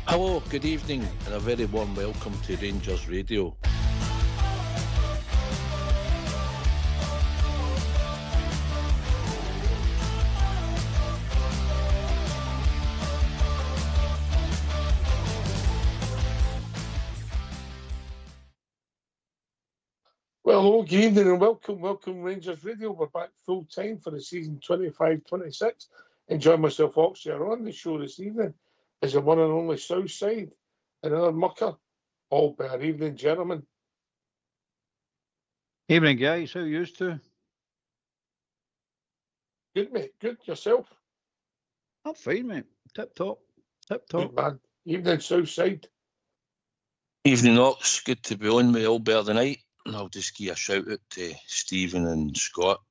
Hello, good evening, and a very warm welcome to Rangers Radio. Well, hello, good evening and welcome Rangers Radio. We're back full time for the season 25-26. Enjoy myself, Oxford, on the show this evening is the one and only Southside, another mucker, all by our evening, gentlemen. Evening, guys. How are you used to? Good, mate. Good. Yourself? I'm fine, mate. Tip top. Good, man. Evening, Southside. Evening, Ox. Good to be on with All Bear tonight. And I'll just give a shout out to Stephen and Scott,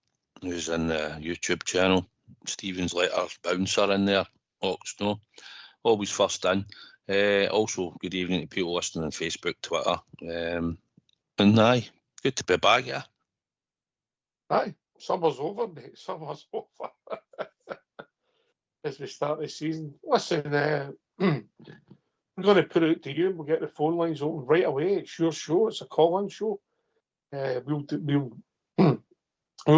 who's in the YouTube channel. Stephen's let our bouncer in there, Ox, no? Always first in. Also, good evening to people listening on Facebook, Twitter. And aye, good to be back, yeah. Aye, summer's over, mate. Summer's over. As we start the season. Listen, I'm going to put it out to you. We'll get the phone lines open right away. It's your show. It's a call-in show. We'll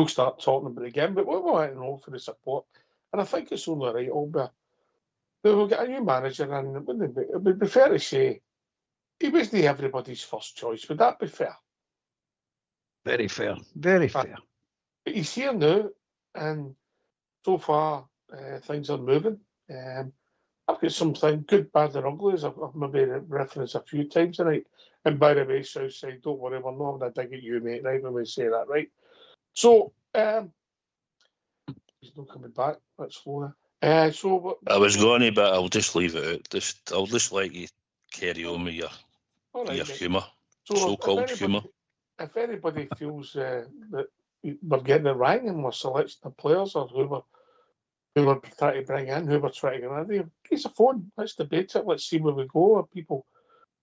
start talking about it again, but we want to know for the support. And I think it's only right, Albert. We'll get a new manager, and it would be fair to say he wasn't everybody's first choice. Would that be fair? Very fair. Very fair. But he's here now, and so far things are moving. I've got something good, bad, and ugly, as I've maybe referenced a few times tonight. And by the way, Southside, don't worry, we're not having a dig at you, mate, right, when we say that, right? So, he's not coming back. Let's slow that. I was going to, but I'll just leave it out. I'll just let you carry on with your humour, so-called humour. If anybody feels that we're getting it right and we're selecting the players or who we're trying to bring in, who we're trying to get rid of, give us a phone. Let's debate it. Let's see where we go. People,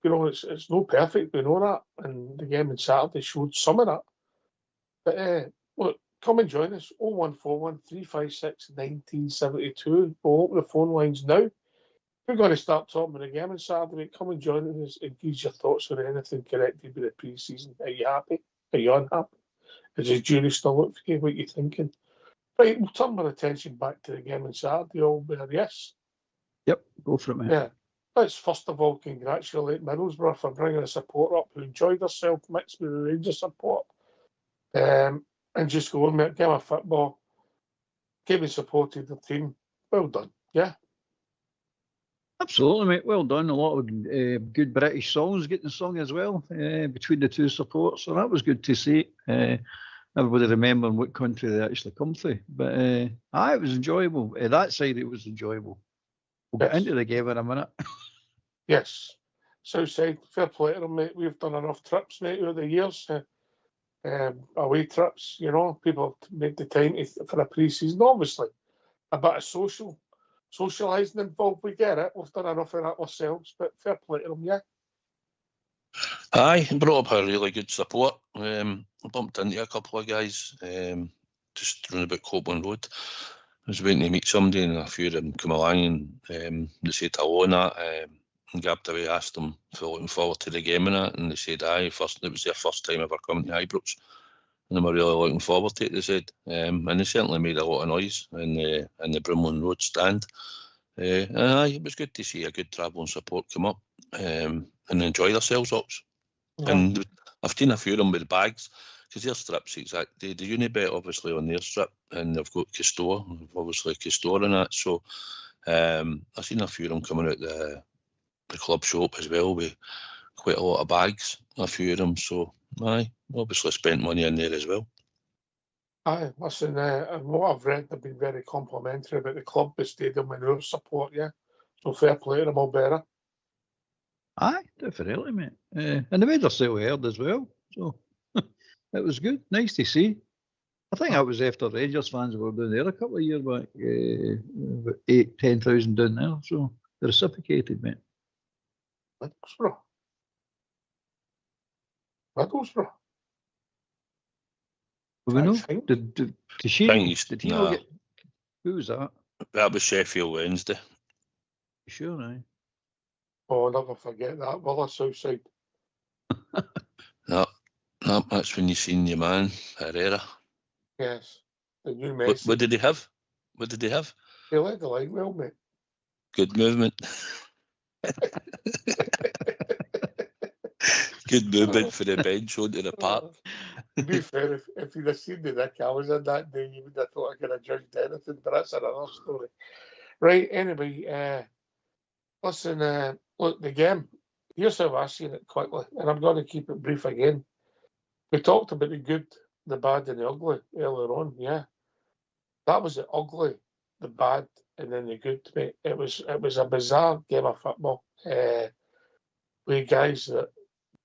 it's no perfect. We know that. And the game on Saturday showed some of that. But look, come and join us. 0141 356 1972. We'll open the phone lines now. We're going to start talking about the game on Saturday. Come and join us and give your thoughts on anything connected with the pre-season. Are you happy? Are you unhappy? Is the jury still up for you? What are you thinking? Right, we'll turn our attention back to the game on Saturday. All there, yes? Yep, go for it, mate. Yeah. Let's first of all congratulate Middlesbrough for bringing a support up who enjoyed herself mixed with the Rangers support. And just go on, mate, game of football, came and supported the team. Well done, yeah? Absolutely, mate. Well done. A lot of good British songs getting sung as well between the two supports. So that was good to see. Everybody remembering what country they actually come from. But it was enjoyable. That side, it was enjoyable. We'll get into the game in a minute. Yes. Southside, fair play to them, mate. We've done enough trips, mate, over the years. Away trips, people made the time for a pre-season. Obviously, a bit of socialising involved. We get it. We've done enough of that ourselves, but fair play to them, yeah. Aye, brought up a really good support. I bumped into a couple of guys just round about Copeland Road. I was waiting to meet somebody, and a few of them come along and they said hello and that. And grabbed away, asked them if they're looking forward to the game and that, and they said aye. It was their first time ever coming to Ibrox, and they were really looking forward to it, they said. And they certainly made a lot of noise in the Brimley Road stand. And aye, it was good to see a good travelling support come up and enjoy themselves, Ox. Yeah. And I've seen a few of them with bags, because their strips exactly, the Unibet obviously on their strip, and they've got Castore, obviously Castore and that. So I've seen a few of them coming out the club shop as well with quite a lot of bags, a few of them. So aye, obviously spent money in there as well. Aye, listen, and what I've read, they've been very complimentary about the club, the stadium, and our support, yeah. So fair play to them, all better. Aye, definitely, mate. And they made themselves heard as well. So it was good, nice to see. I think that was after Rangers fans were down there a couple of years back, about 8,000-10,000 down there. So they reciprocated, mate. Middlesbrough. We know. Did he not get? Who was that? That was Sheffield Wednesday. Sure, aye. Oh, I'll never forget that. Well, that's Southside. No, that's when you seen your man, Herrera. Yes. The new Messi. What did he have? What did he have? He led the line well, mate. Good movement. Good movement for the bench onto the park. To be fair, if you'd have seen the Nick I was in that day, you would have thought I could have judged anything, but that's another story. Right, anyway, listen, look, the game, here's how I've seen it quickly, and I'm going to keep it brief again. We talked about the good, the bad, and the ugly earlier on, yeah. That was the ugly, the bad, and then the good, mate. It was a bizarre game of football. With guys that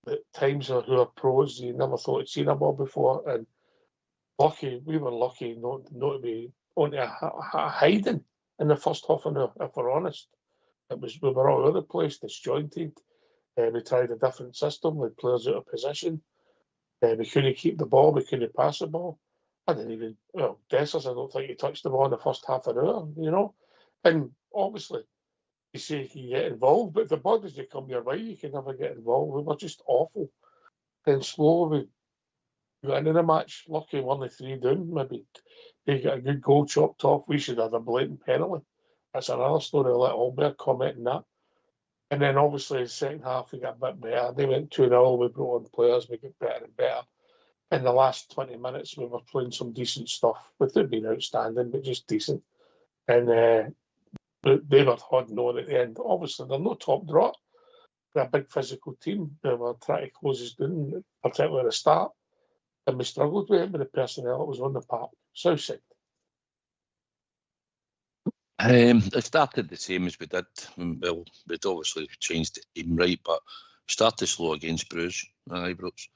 at times who are pros, you never thought had seen a ball before, and we were lucky not to be only a hiding in the first half an hour, if we're honest. We were all over the place, disjointed. We tried a different system with players out of position. We couldn't keep the ball, we couldn't pass the ball. Dessers, I don't think he touched the ball in the first half an hour, you know. And obviously, you say you can get involved, but if the ball doesn't come your way, you can never get involved. We were just awful. Then slowly we got into the match. Lucky only 3 down. Maybe they got a good goal chopped off. We should have had a blatant penalty. That's another story. I'll let Albert comment on that. And then obviously the second half we got a bit better. They went 2-0. We brought on players. We got better and better. In the last 20 minutes, we were playing some decent stuff. Without being outstanding, but just decent. And they were holding on at the end. Obviously, they're no top draw. They're a big physical team. They were trying to close us down, particularly at the start. And we struggled with it with the personnel that was on the park. Southside. It started the same as we did. Well, we'd obviously changed the team, right, but we started slow against Bruges and Ibrox.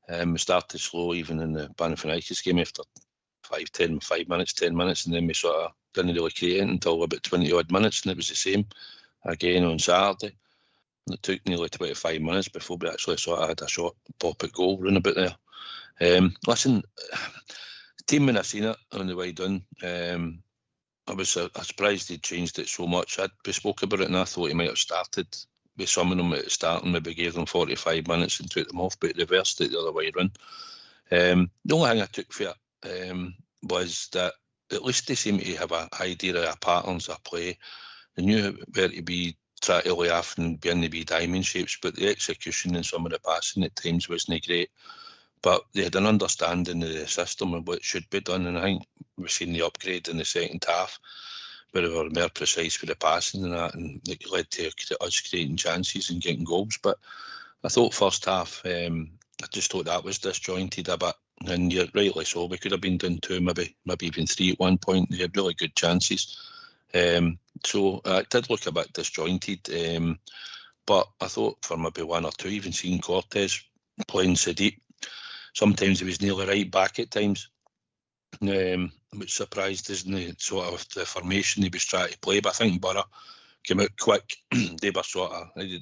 We started slow even in the Panathinaikos game after 5 minutes, 10 minutes, and then we sort of didn't really create it until about 20-odd minutes, and it was the same again on Saturday. And it took nearly 25 minutes before we actually sort of had a shot pop at goal round about there. Listen, the team when I seen it on the way down, I was surprised he'd changed it so much. We spoke about it and I thought he might have started with some of them at the start and maybe gave them 45 minutes and took them off, but reversed it the other way around. The only thing I took for it was that at least they seem to have an idea of patterns of play. They knew where to be, try to lay off and be in the wee diamond shapes, but the execution and some of the passing at times wasn't great. But they had an understanding of the system and what should be done, and I think we've seen the upgrade in the second half, where we were more precise with the passing and that, and it led to us creating chances and getting goals. But I thought first half, I just thought that was disjointed a bit, and you're rightly so. We could have been down 2, maybe even 3 at one point. They had really good chances. So it did look a bit disjointed, but I thought for maybe 1 or 2, even seeing Cortez playing so deep, sometimes he was nearly right back at times, which surprised us in the sort of the formation he was trying to play. But I think Borough came out quick. They were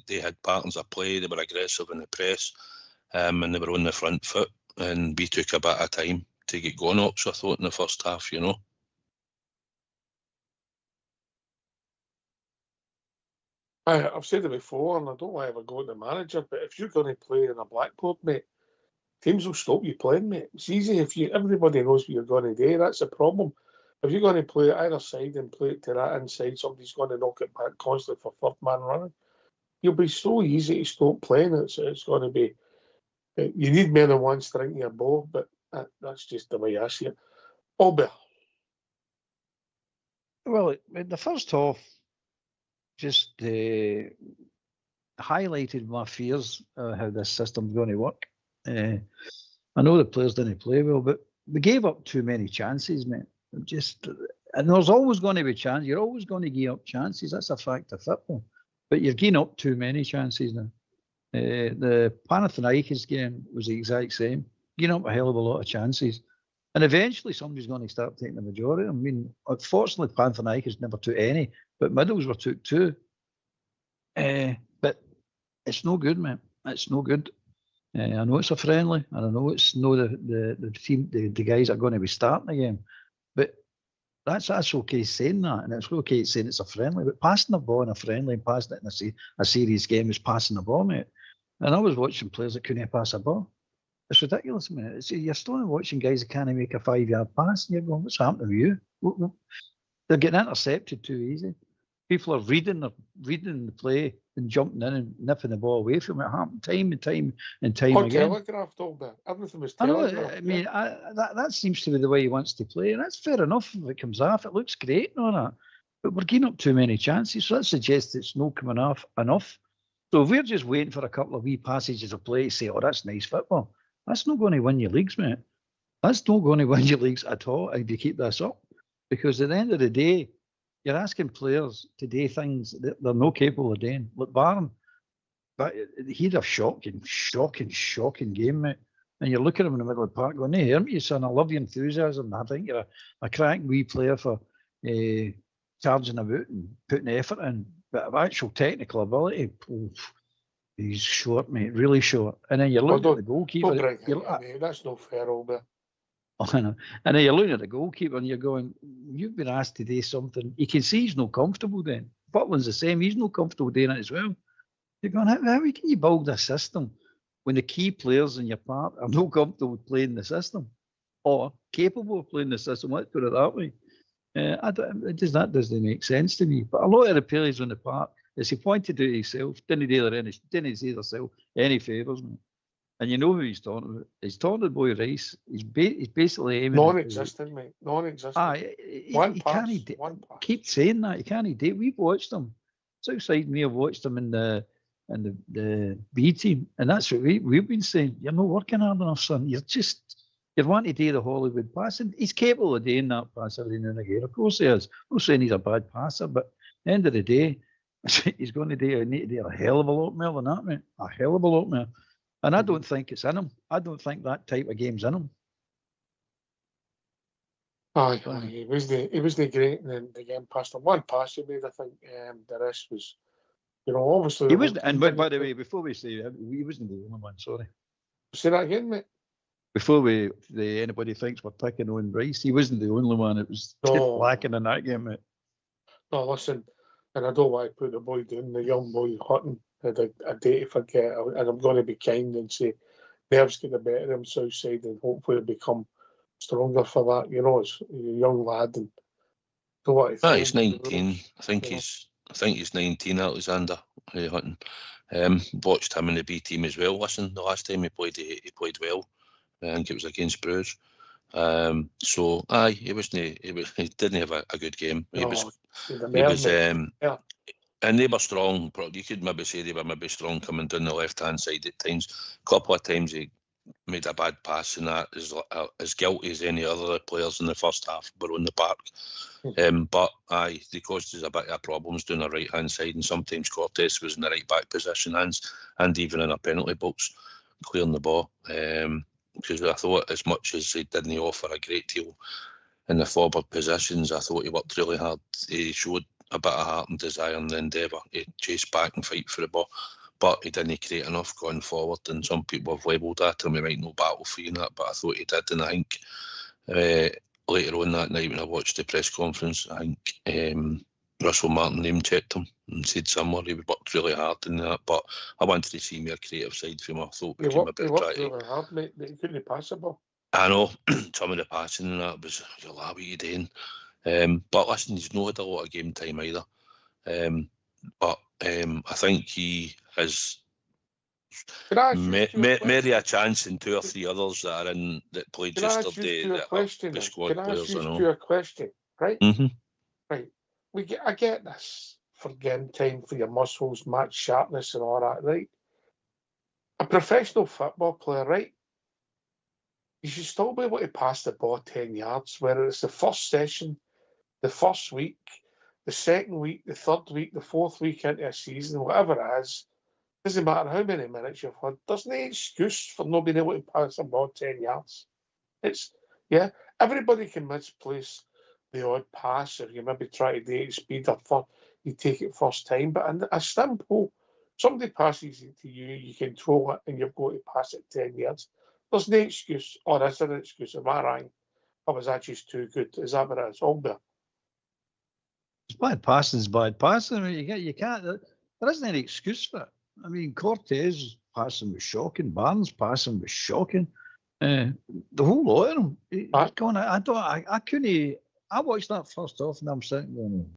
they had patterns of play. They were aggressive in the press, and they were on the front foot. And we took a bit of time to get going up. So I thought in the first half, you know. I've said it before, and I don't want to ever go to the manager, but if you're going to play in a blackboard, mate, teams will stop you playing, mate. It's easy if everybody knows what you're going to do. That's the problem. If you're going to play it either side and play it to that inside, somebody's going to knock it back constantly for third man running. You'll be so easy to stop playing. It's going to be. You need more than one string to your bow, but that's just the way I see it. Albert. Well, the first half just highlighted my fears how this system's going to work. I know the players didn't play well, but we gave up too many chances, mate. And there's always going to be chances. You're always going to give up chances. That's a fact of football. But you're giving up too many chances now. The Panathinaikos game was the exact same. Giving up a hell of a lot of chances. And eventually somebody's going to start taking the majority. I mean, unfortunately, Panathinaikos never took any, but Middlesbrough took 2. But it's no good, man. It's no good. I know it's a friendly, and I know it's no the team, the guys are going to be starting again. But That's okay saying that, and it's okay saying it's a friendly, but passing the ball in a friendly and passing it in a serious game is passing the ball, mate. And I was watching players that couldn't pass a ball. It's ridiculous, mate. You're still watching guys that can't make a 5-yard pass, and you're going, what's happening to you? They're getting intercepted too easy. People are reading the play and jumping in and nipping the ball away from it. It happened time and time again. Telegraphed all that. Everything was telegraphed. I mean, that seems to be the way he wants to play, and that's fair enough if it comes off. It looks great and all that. But we're giving up too many chances, so that suggests it's not coming off enough. So if we're just waiting for a couple of wee passages of play to say, oh, that's nice football, that's not going to win your leagues, mate. That's not going to win your leagues at all if you keep this up. Because at the end of the day, you're asking players to do things that they're not capable of doing. Look, Barron, but he had a shocking game, mate. And you're looking at him in the middle of the park going, hey, hear me, son, I love your enthusiasm. I think you're a cracking wee player for charging about and putting effort in. But of actual technical ability, he's short, mate, really short. And then you're looking at the goalkeeper. That's no fair, Albert. I know. And then you're looking at the goalkeeper and you're going, you've been asked to do something. You can see he's not comfortable then. Butland's the same. He's not comfortable doing it as well. You're going, how can you build a system when the key players in your part are not comfortable playing the system or capable of playing the system? Let's put it that way. That doesn't make sense to me. But a lot of the players on the park, as he pointed out himself, didn't do themselves any favours, man. And you know who he's talking about. He's talking about Boy Rice. He's basically aiming. Non-existent, mate. Non-existent. He can't. Keep saying that. He can't do. We've watched him. Southside me have watched him in the B team, and that's what we've been saying. You're not working hard enough, son. You're wanting to do the Hollywood pass, and he's capable of doing that pass every now and again. Of course he is. I'm not saying he's a bad passer, but at the end of the day, he's going to need to do a hell of a lot more than that, mate. A hell of a lot more. And I don't think it's in him. I don't think that type of game's in him. He wasn't great in the game past him. One pass he made, I think. The rest was, obviously. He wasn't. And by the way, before we say he wasn't the only one. Sorry. Say that again, mate. Before anybody thinks we're picking on Rice, he wasn't the only one. It was lacking in that game, mate. No, listen, and I don't want to put the boy down, the young boy Hutton. Had a day to forget, and I'm going to be kind and say nerves get the better of him Southside, and hopefully he'll become stronger for that. It's a young lad, and don't want to. He's 19. I think he's 19. Alexander Hutton. Watched him in the B team as well. Listen, the last time he played well. I think it was against Bruges. He didn't have a good game. And they were strong. You could maybe say they were strong coming down the left-hand side at times. A couple of times he made a bad pass, and that is as guilty as any other players in the first half were on the park. But they caused us a bit of problems down the right-hand side, and sometimes Cortes was in the right-back position and even in a penalty box, clearing the ball. Because I thought as much as he didn't offer a great deal in the forward positions, I thought he worked really hard. He showed a bit of heart and desire in the endeavour to chase back and fight for the ball, but he didn't create enough going forward, and some people have labelled that and we might know battle for that, but I thought he did. And I think later on that night when I watched the press conference, I think Russell Martin name-checked him and said somewhere he worked really hard in that, but I wanted to see more creative side from him. I thought he worked really hard, mate, but he couldn't pass the ball. I know, some of the passing and that was, what are you doing? But listen, he's not had a lot of game time either. But I think he has maybe a chance in 2 or 3 others that played yesterday. Can I ask you a question? Right? Mm-hmm. Right. I get this for game time, for your muscles, match sharpness and all that, right? A professional football player, right? You should still be able to pass the ball 10 yards, whether it's the first session, the first week, the second week, the third week, the fourth week into a season, whatever it is. Doesn't matter how many minutes you've had. There's no excuse for not being able to pass the ball 10 yards. Everybody can misplace the odd pass, or you maybe try to do it at speed, or you take it first time. But in a simple, somebody passes it to you, you control it, and you've got to pass it 10 yards. There's no excuse, or is there an excuse? Am I right? Or was that just too good? Is that what it is? Older. It's bad passing is bad passing. I mean, you can't. There isn't any excuse for it. I mean, Cortez passing was shocking. Barnes passing was shocking. The whole lot of them. I couldn't. I watched that first off, and I'm sitting going,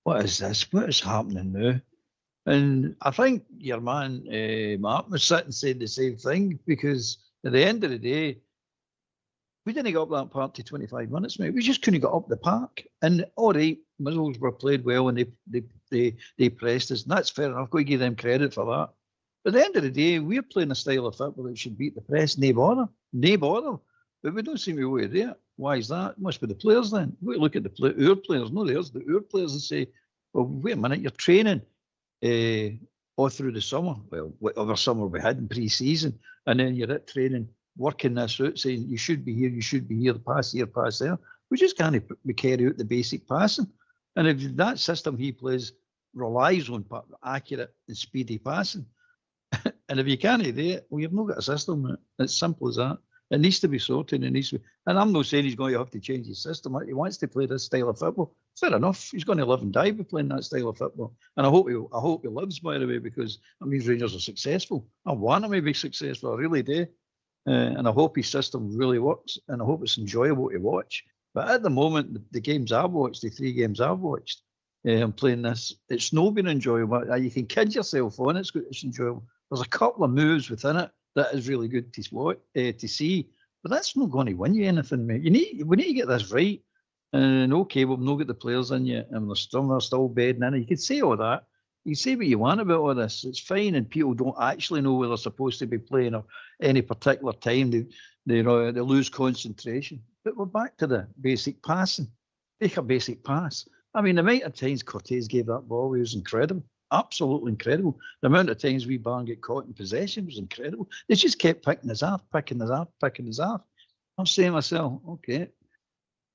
"What is this? What is happening now?" And I think your man Martin was sitting saying the same thing, because at the end of the day, we didn't get up that park to 25 minutes, mate. We just couldn't get up the park. And all right, Middlesbrough played well and they pressed us, and that's fair enough. Got to give them credit for that. But at the end of the day, we're playing a style of football that should beat the press. No bother. But we don't seem to be able to do it. Why is that? It must be the players then. We look at our players, not theirs, our players, and say, well, wait a minute, you're training all through the summer. Well, whatever summer we had in pre-season, and then you're at training, working this out, saying you should be here, pass here, pass there. We just can't carry out the basic passing. And if that system he plays relies on accurate and speedy passing, and if you can't do it, well, you've not got a system. It's simple as that. It needs to be sorted. And I'm not saying he's going to have to change his system. He wants to play this style of football. Fair enough. He's going to live and die by playing that style of football. And I hope he lives, by the way, because that means Rangers are successful. I want him to be successful. I really do. And I hope his system really works, and I hope it's enjoyable to watch. But at the moment, the games I've watched, the 3 games I've watched, I'm playing this, it's not been enjoyable. You can kid yourself on it, it's enjoyable. There's a couple of moves within it that is really good to see, but that's not going to win you anything, mate. We need to get this right. And okay, we've not got the players in yet, and they're still bedding in. You can say all that. You can say what you want about all this. It's fine, and people don't actually know where they're supposed to be playing or any particular time. They lose concentration. But we're back to the basic passing. Make a basic pass. I mean, the amount of times Cortez gave that ball was incredible. Absolutely incredible. The amount of times we Barn get caught in possession was incredible. They just kept picking us off. I'm saying to myself, okay,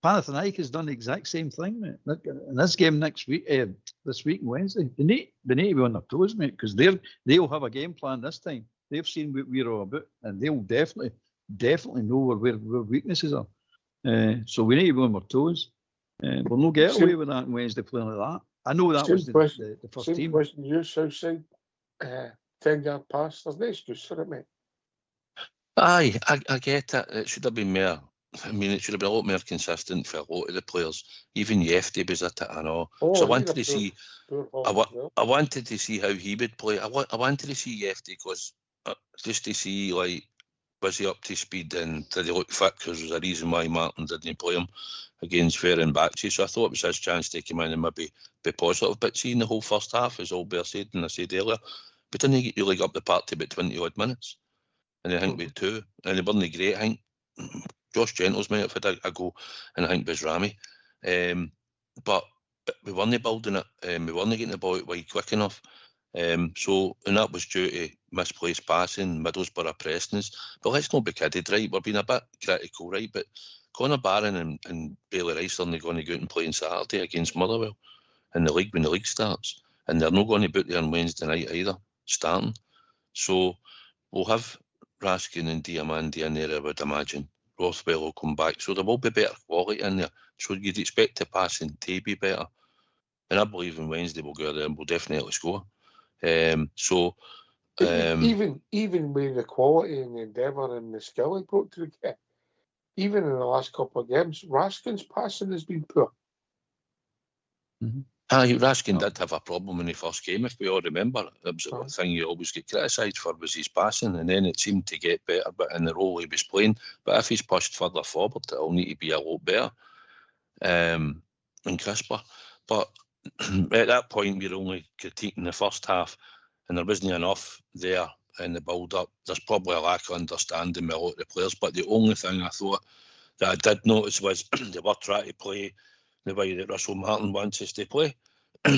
Panathinaikos has done the exact same thing, mate. In this game this week and Wednesday, they need to be on their toes, mate, because they'll have a game plan this time. They've seen what we're all about, and they'll definitely know where weaknesses are. So we need to be on our toes. We'll not get away with that on Wednesday playing like that. I know that was the first team. Same question you, Southside. 10-yard pass. There's no excuse for it, mate. Aye, I get it. It should have been more. I mean, it should have been a lot more consistent for a lot of the players. Even Yefty was at it, I know. So I wanted to see. I wanted to see how he would play. I wanted to see Yefty because just to see, like, was he up to speed and did he look fit? Because there's a reason why Martin didn't play him against Fenerbahce. So I thought it was his chance to come in and maybe be positive. But seeing the whole first half, as Albert said, and I said earlier, we didn't really get up the park to about 20 odd minutes. And I think we had 2. And they weren't great. I think Josh Gentles might have had a go, and I think Bizrami. But we weren't building it. We weren't getting the ball out wide quick enough. And that was due to misplaced passing, Middlesbrough pressing us. But let's not be kidded, right? We're being a bit critical, right? But Conor Barron and Bailey Rice are going to go out and play on Saturday against Motherwell in the league when the league starts. And they're not going to be out there on Wednesday night either, starting. So we'll have Raskin and Diamandi in there, I would imagine. Rothwell will come back. So there will be better quality in there. So you'd expect the passing to be better. And I believe on Wednesday we'll go there and we'll definitely score. Even with the quality and the endeavour and the skill he brought to the game, even in the last couple of games, Raskin's passing has been poor. Mm-hmm. Raskin did have a problem when he first came, if we all remember. It was the thing you always get criticised for was his passing, and then it seemed to get better but in the role he was playing. But if he's pushed further forward, it'll need to be a lot better and crisper. But at that point, we were only critiquing the first half, and there wasn't enough there in the build-up. There's probably a lack of understanding with a lot of the players, but the only thing I thought that I did notice was they were trying to play the way that Russell Martin wants us to play.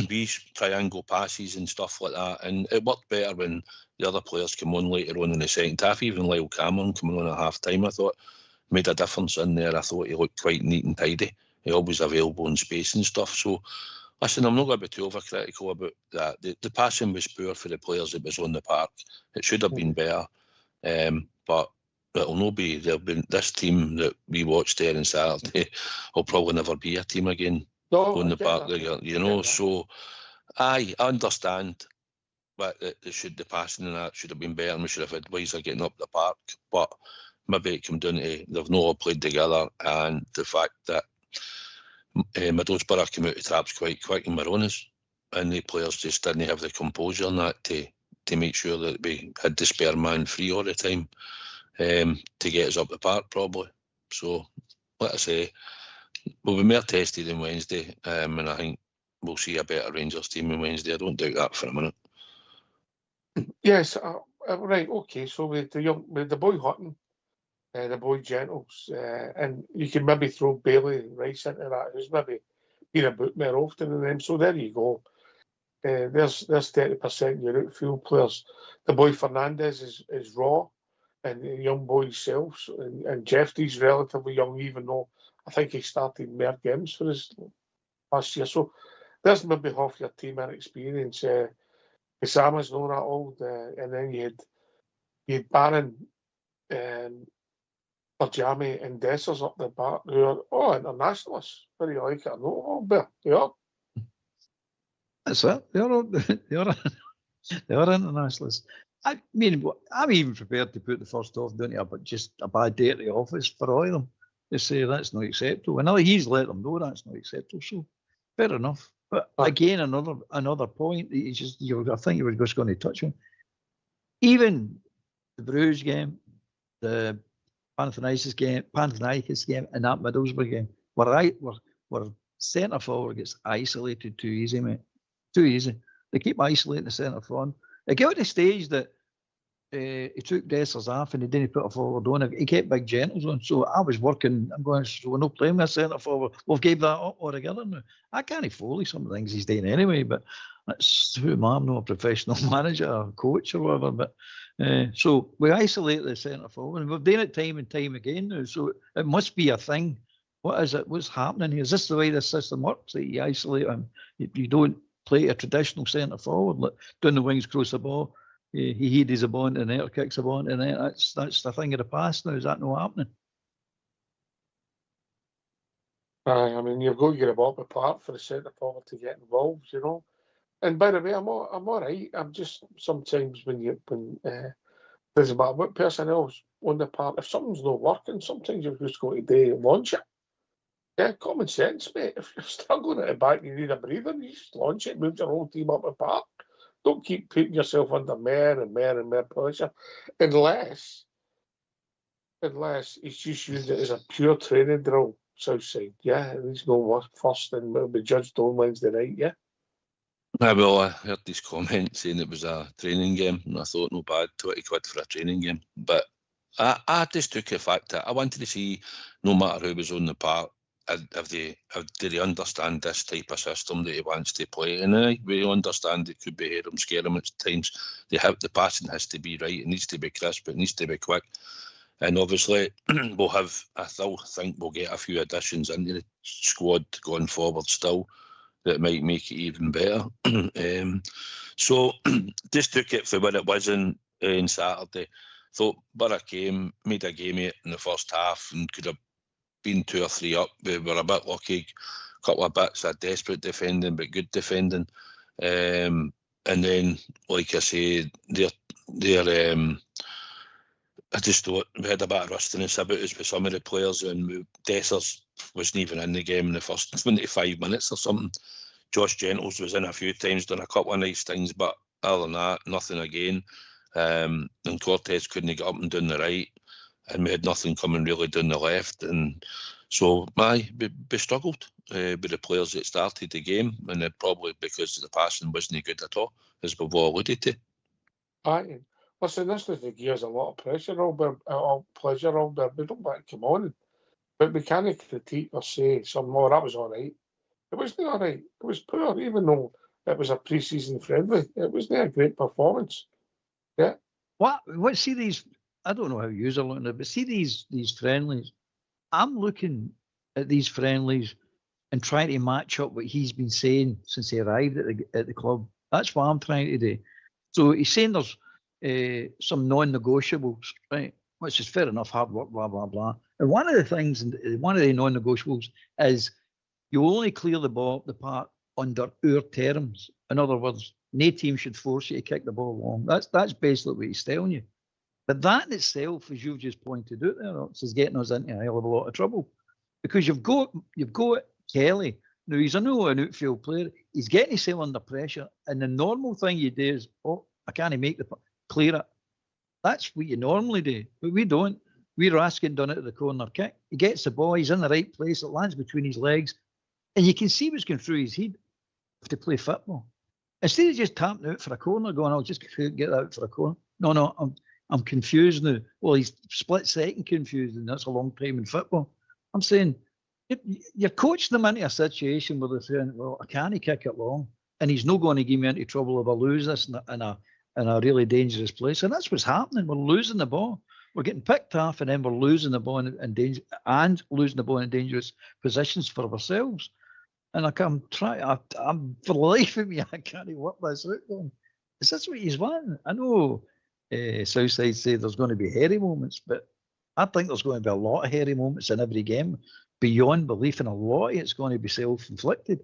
These triangle passes and stuff like that, and it worked better when the other players came on later on in the second half. Even Lyle Cameron coming on at half-time, I thought, made a difference in there. I thought he looked quite neat and tidy. He always available in space and stuff, so listen, I'm not going to be too overcritical about that. The passing was poor for the players that was on the park. It should have been better, but it'll not be. There'll be this team that we watched there on Saturday will probably never be a team again. on the park there, you know. So, I understand that the passing and that should have been better, and we should have had ways of getting up the park. But maybe it came down to they've not all played together, and the fact that Middlesbrough came out of traps quite quick in Maronis, and the players just didn't have the composure and that to make sure that we had the spare man free all the time to get us up the park, probably. So, like I say, we'll be more tested on Wednesday, and I think we'll see a better Rangers team on Wednesday. I don't doubt that for a minute. Yes, right, okay. So with the boy Hutton, the boy Gentles, and you can maybe throw Bailey Rice into that, who's maybe been about more often than them. So there you go. There's 30% your outfield players. The boy Fernandez is raw, and the young boy himself, and Jeffrey's relatively young, even though I think he started more games for us last year. So there's maybe half your team in experience. Kasama's not that old, and then you had Barron, Barjami, and Dessers up the back, who are internationalists, whether you like it or not. But yeah. That's it. They are internationalists. I mean, I'm even prepared to put the first off down to just a bad day at the office for all of them. They say that's not acceptable. And he's let them know that's not acceptable. So fair enough. But again, another point that I think you were just going to touch on. Even the Bruges game, the Panathinaikos game, and that Middlesbrough game, where centre forward gets isolated too easy, mate. Too easy. They keep isolating the centre forward. It got to the stage that he took Dessers off and he didn't put a forward on. He kept Big Gentles on. So I was working. I'm going, so we're not playing with a centre forward. We've gave that up altogether now. I can't follow some of the things he's doing anyway, but that's who am I? I'm not a professional manager or coach or whatever. But so we isolate the centre forward, and we've done it time and time again now. So it must be a thing. What is it? What's happening here? Is this the way the system works? That you isolate him? You don't play a traditional centre forward, like down the wings, cross the ball. He heads a ball into the net or kicks a ball into the net. That's the thing of the past now. Is that not happening? I mean, you've got to get a ball apart for the centre forward to get involved, you know. And by the way, I'm all right. I'm just sometimes when there's about what personnel's on the part, if something's not working, sometimes you've just got to launch it. Yeah, common sense, mate. If you're struggling at the back, you need a breather, you just launch it, move your whole team up the park. Don't keep putting yourself under more and more pressure. Unless he's just used it as a pure training drill, Southside. Yeah, and he's going first and will be judged on Wednesday night, yeah? Well, I heard these comments saying it was a training game, and I thought, no bad, 20 quid for a training game. But I just took the fact that I wanted to see, no matter who was on the park, do they understand this type of system that he wants to play? And we understand it could be harem scarum at times. The passing has to be right, it needs to be crisp, it needs to be quick. And obviously, I still think we'll get a few additions into the squad going forward still that might make it even better. So just took it for what it was on Saturday. Thought Borough came, made a game of it in the first half and could have been 2 or 3 up. We were a bit lucky, a couple of bits of desperate defending, but good defending. And then, like I say, I just thought we had a bit of rustiness about us with some of the players, and Dessers wasn't even in the game in the first 25 minutes or something. Josh Gentles was in a few times, done a couple of nice things, but other than that, nothing again. And Cortez couldn't get up and down the right, and we had nothing coming really down the left. And so, we struggled with the players that started the game, and it probably because the passing wasn't good at all, as we've all alluded to. Aye. Listen, this is the gears a lot of pressure, Albert, pleasure, Albert. We don't want to come on, but we can't critique or say that was all right. It wasn't all right. It was poor, even though it was a pre-season friendly. It wasn't a great performance. Yeah. What? See these? I don't know how you are looking at it, but see these friendlies. I'm looking at these friendlies and trying to match up what he's been saying since he arrived at the club. That's what I'm trying to do. So he's saying there's some non-negotiables, right? Which is fair enough, hard work, blah, blah, blah. And one of the things, one of the non-negotiables is you only clear the ball up the park under our terms. In other words, no team should force you to kick the ball long. That's basically what he's telling you. But that in itself, as you've just pointed out there, is getting us into a hell of a lot of trouble. Because you've got Kelly. Now, he's an outfield player. He's getting himself under pressure. And the normal thing you do is, I can't make the clear it. That's what you normally do. But we don't. Raskin done it at the corner kick. He gets the ball. He's in the right place. It lands between his legs. And you can see what's going through his head to play football. Instead of just tapping out for a corner, going, I'll just get that out for a corner. No, I'm confused now. Well, he's split second confused, and that's a long time in football. I'm saying, you're coaching them into a situation where they're saying, well, I can't kick it long, and he's not going to give me into trouble if I lose this in a really dangerous place. And that's what's happening. We're losing the ball. We're getting picked off, and then we're losing the ball in losing the ball in dangerous positions for ourselves. And I'm for the life of me, I can't work this out then. Is this what he's wanting? I know Southside say there's going to be hairy moments, but I think there's going to be a lot of hairy moments in every game, beyond belief, and a lot of it's going to be self-inflicted.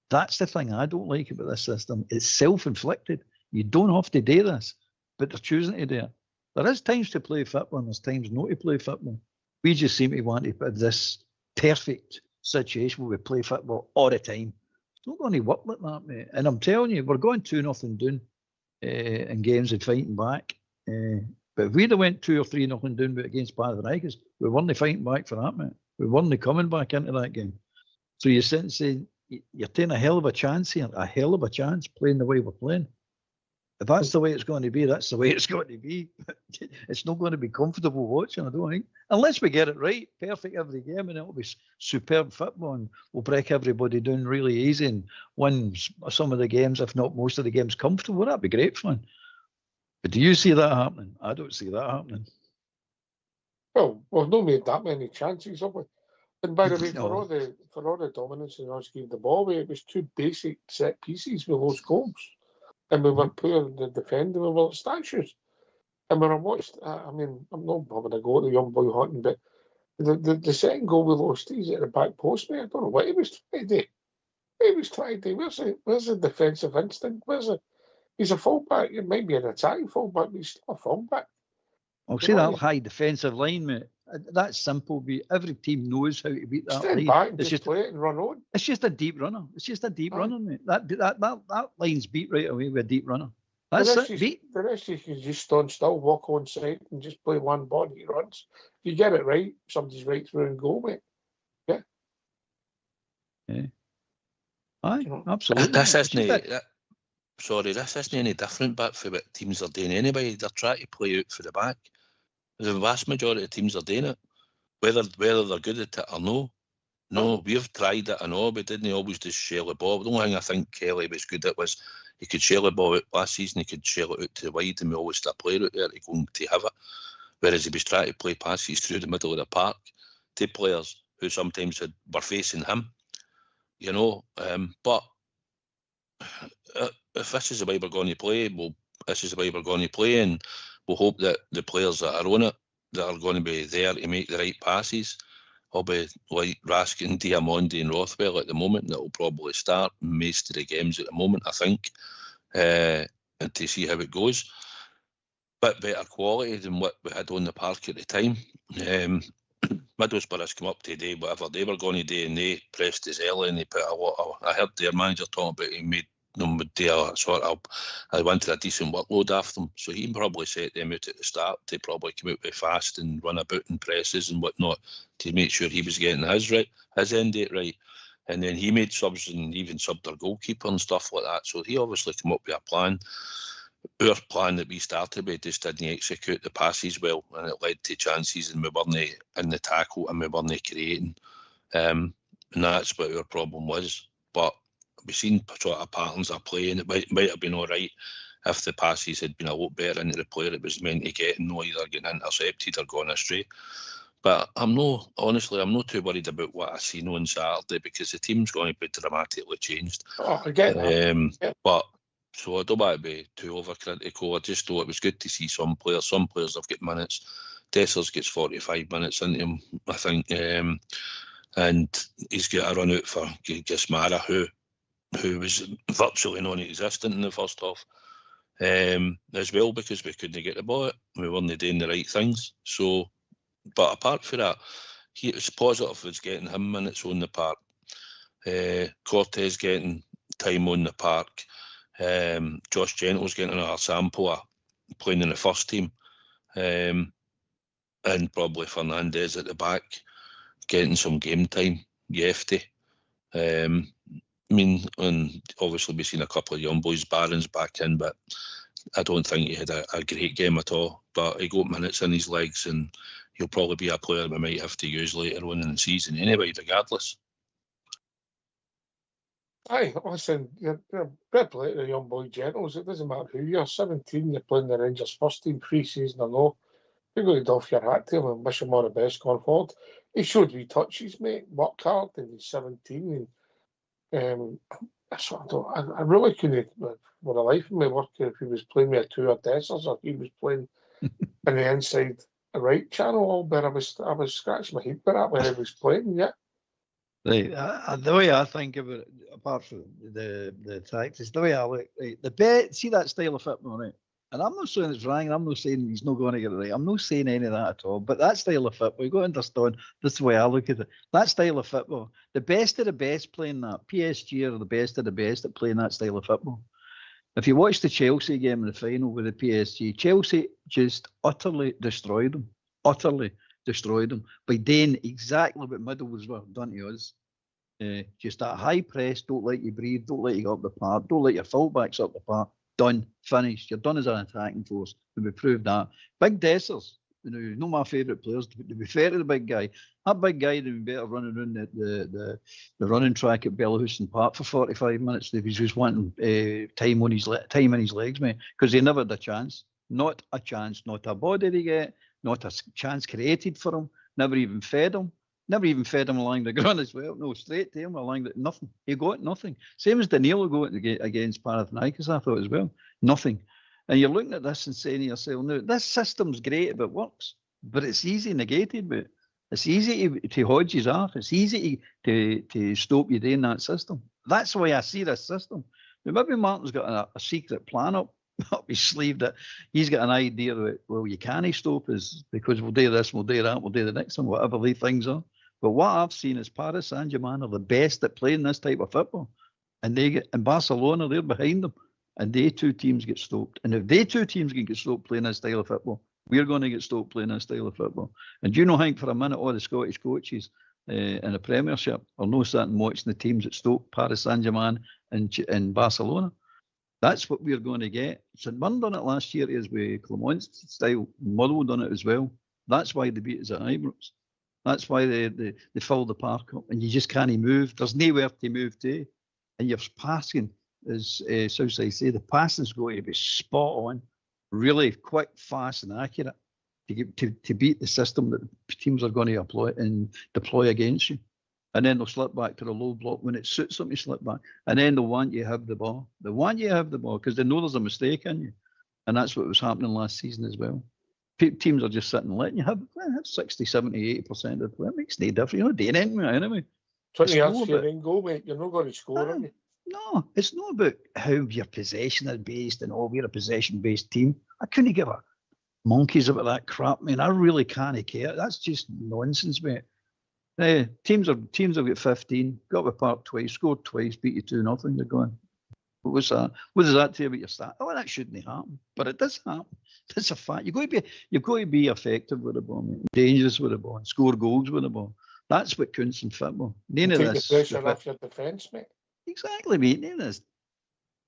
That's the thing I don't like about this system. It's self-inflicted. You don't have to do this, but they're choosing to do it. There is times to play football and there's times not to play football. We just seem to want to put this perfect situation where we play football all the time. It's not going to work like that, mate. And I'm telling you, we're going 2-0 down in games and fighting back. But if we'd have went 2 or 3-0 down against Panathinaikos, we weren't fighting back for that, mate. We weren't coming back into that game. So you're saying you're taking a hell of a chance here, a hell of a chance playing the way we're playing. If that's the way it's going to be, that's the way it's going to be. It's not going to be comfortable watching, I don't think. Unless we get it right, perfect every game, and it'll be superb football, and we'll break everybody down really easy and win some of the games, if not most of the games, comfortable. That'd be great fun. But do you see that happening? I don't see that happening. Well, we've not made that many chances, have we? And by the way, No. for all the dominance and us giving the ball away, it was two basic set pieces with those goals. And we were poor in the defending, we were statues. And when I watched, I'm not having a go at the young boy hunting, but the second goal we lost, he's at the back post, mate. I don't know what he was trying to do. Where's the defensive instinct? He's a fullback. It might be an attacking fullback, but he's still a fullback. I'll see that high defensive line, mate. That's simple. Every team knows how to beat that stand line. Back and just play it and run on. It's just a deep runner. Runner, mate. That line's beat right away with a deep runner. That's it. Beat. The rest you can just stand still, walk on side, and just play one body runs. If you get it right, somebody's right through and go, mate. Yeah. Aye, absolutely. This isn't any different back for what teams are doing anyway. They're trying to play out for the back. The vast majority of teams are doing it. Whether they're good at it or no. No, we've tried it, I know, but didn't always just share the ball. The only thing I think Kelly was good at was he could share the ball out last season, he could share it out to the wide, and we always had a player out there to go to have it. Whereas he was trying to play passes through the middle of the park to players who sometimes were facing him, you know. But if this is the way we're going to play, this is the way we're going to play, and we'll hope that the players that are on it, that are going to be there to make the right passes, will be like Raskin, Diamondi and Rothwell at the moment. That will probably start most of the games at the moment, I think, and to see how it goes. Bit better quality than what we had on the park at the time. Middlesbrough's come up today, whatever they were going to do, and they pressed as early, and they put a lot of, I heard their manager talking about he made them do a sort of, I wanted a decent workload after them, so he can probably set them out at the start to probably come out very fast and run about in presses and whatnot to make sure he was getting his end date right. And then he made subs and even subbed their goalkeeper and stuff like that, so he obviously came up with a plan. Our plan that we started with just didn't execute the passes well, and it led to chances, and we weren't in the tackle, and we weren't creating, and that's what our problem was. But we've seen sort of patterns of play, and it might have been all right if the passes had been a lot better into the player it was meant to get, and not either getting intercepted or going astray. But I'm not too worried about what I seen on Saturday, because the team's going to be dramatically changed. Oh, I get that. Yeah. But so I don't want to be too overcritical. I just thought it was good to see some players. Some players have got minutes. Dessers gets 45 minutes into him, I think. and he's got a run out for Gismara, who was virtually non-existent in the first half, as well, because we couldn't get the ball. We weren't doing the right things. So, but apart from that, it's positive was getting him minutes on the park. Cortez getting time on the park. Josh Gentle's getting another sample of playing in the first team. And probably Fernandez at the back getting some game time. Yefty. I mean, and obviously we've seen a couple of young boys, Barron's back in, but I don't think he had a great game at all. But he got minutes in his legs, and he'll probably be a player we might have to use later on in the season anyway, regardless. Aye, listen, you're fair play to the young boy Gentles. It doesn't matter who you're. 17, you're playing the Rangers first team, pre-season or no. You're going to doff your hat to him and wish him all the best going forward. He showed wee touches, mate. Worked hard, and he's 17. And I really couldn't, for the life of me, work if he was playing with a two Odessas or he was playing in the inside right channel. But I was scratching my head for that when he was playing. Yeah. Right. The way I think of it, apart from the tactics, the way I look, right, the bet, see that style of football, right? And I'm not saying it's wrong, and I'm not saying he's not going to get it right. I'm not saying any of that at all. But that style of football, you've got to understand, this is the way I look at it. That style of football, the best of the best playing that. PSG are the best of the best at playing that style of football. If you watch the Chelsea game in the final with the PSG, Chelsea just utterly destroyed them. Utterly destroyed them by doing exactly what Middlesbrough were done to us. Just that high press, don't let you breathe, don't let you go up the park, don't let your fullbacks up the park. Done, finished. You're done as an attacking force, and we proved that. Big Dessers, not my favourite players. To be fair to the big guy, that big guy would be better running around the running track at Bellahouston Park for 45 minutes if he's just wanting time in his legs, mate. Because he never had a chance. Not a chance. Not a body to get. Not a chance created for him. Never even fed him. Never even fed him along the ground as well. No, straight to him along the nothing. He got nothing. Same as Danilo going against Panathinaikos, I thought as well. Nothing. And you're looking at this and saying to yourself, no, this system's great if it works, but it's easy negated, but it's easy to hodge his off. It's easy to stop you doing that system. That's the way I see this system. Now, maybe Martin's got a secret plan up his sleeve that he's got an idea that, well, you can't stop us because we'll do this, we'll do that, we'll do the next one, whatever these things are. But what I've seen is Paris Saint-Germain are the best at playing this type of football. And Barcelona, they're behind them. And they two teams get stopped. And if they two teams can get stopped playing this style of football, we're going to get stopped playing this style of football. And do you know, Hank, for a minute, all the Scottish coaches in the Premiership are no sitting watching the teams that stopped Paris Saint-Germain and Barcelona. That's what we're going to get. St Mirren done it last year as with Clement's style. Motherwell done it as well. That's why they beat us at Ibrox. That's why they filled the park up, and you just can't move. There's nowhere to move to, and your passing, as Southside say, the passing's going to be spot on, really quick, fast, and accurate to beat the system that the teams are going to apply and deploy against you. And then they'll slip back to the low block when it suits them to slip back, and then they'll want you to have the ball. They want you to have the ball because they know there's a mistake in you, and that's what was happening last season as well. Teams are just sitting and letting you have 60, 70, 80% of the play. It makes no difference. You're not doing anything anyway. 20 yards for your own goal, mate. You're not going to score, are you? No, it's not about how your possession is based and we're a possession-based team. I couldn't give a monkeys about that crap, man. I really can't care. That's just nonsense, mate. Teams have got 15, got the park twice, scored twice, beat you 2-0. You're going, what was that? What does that tell you about your stat? Oh, that shouldn't happen, but it does happen. That's a fact. You've got to be effective with the ball, mate. Dangerous with the ball, and score goals with the ball. That's what counts in football. None of this. Take the pressure off your defence, mate. Exactly, mate. None of this.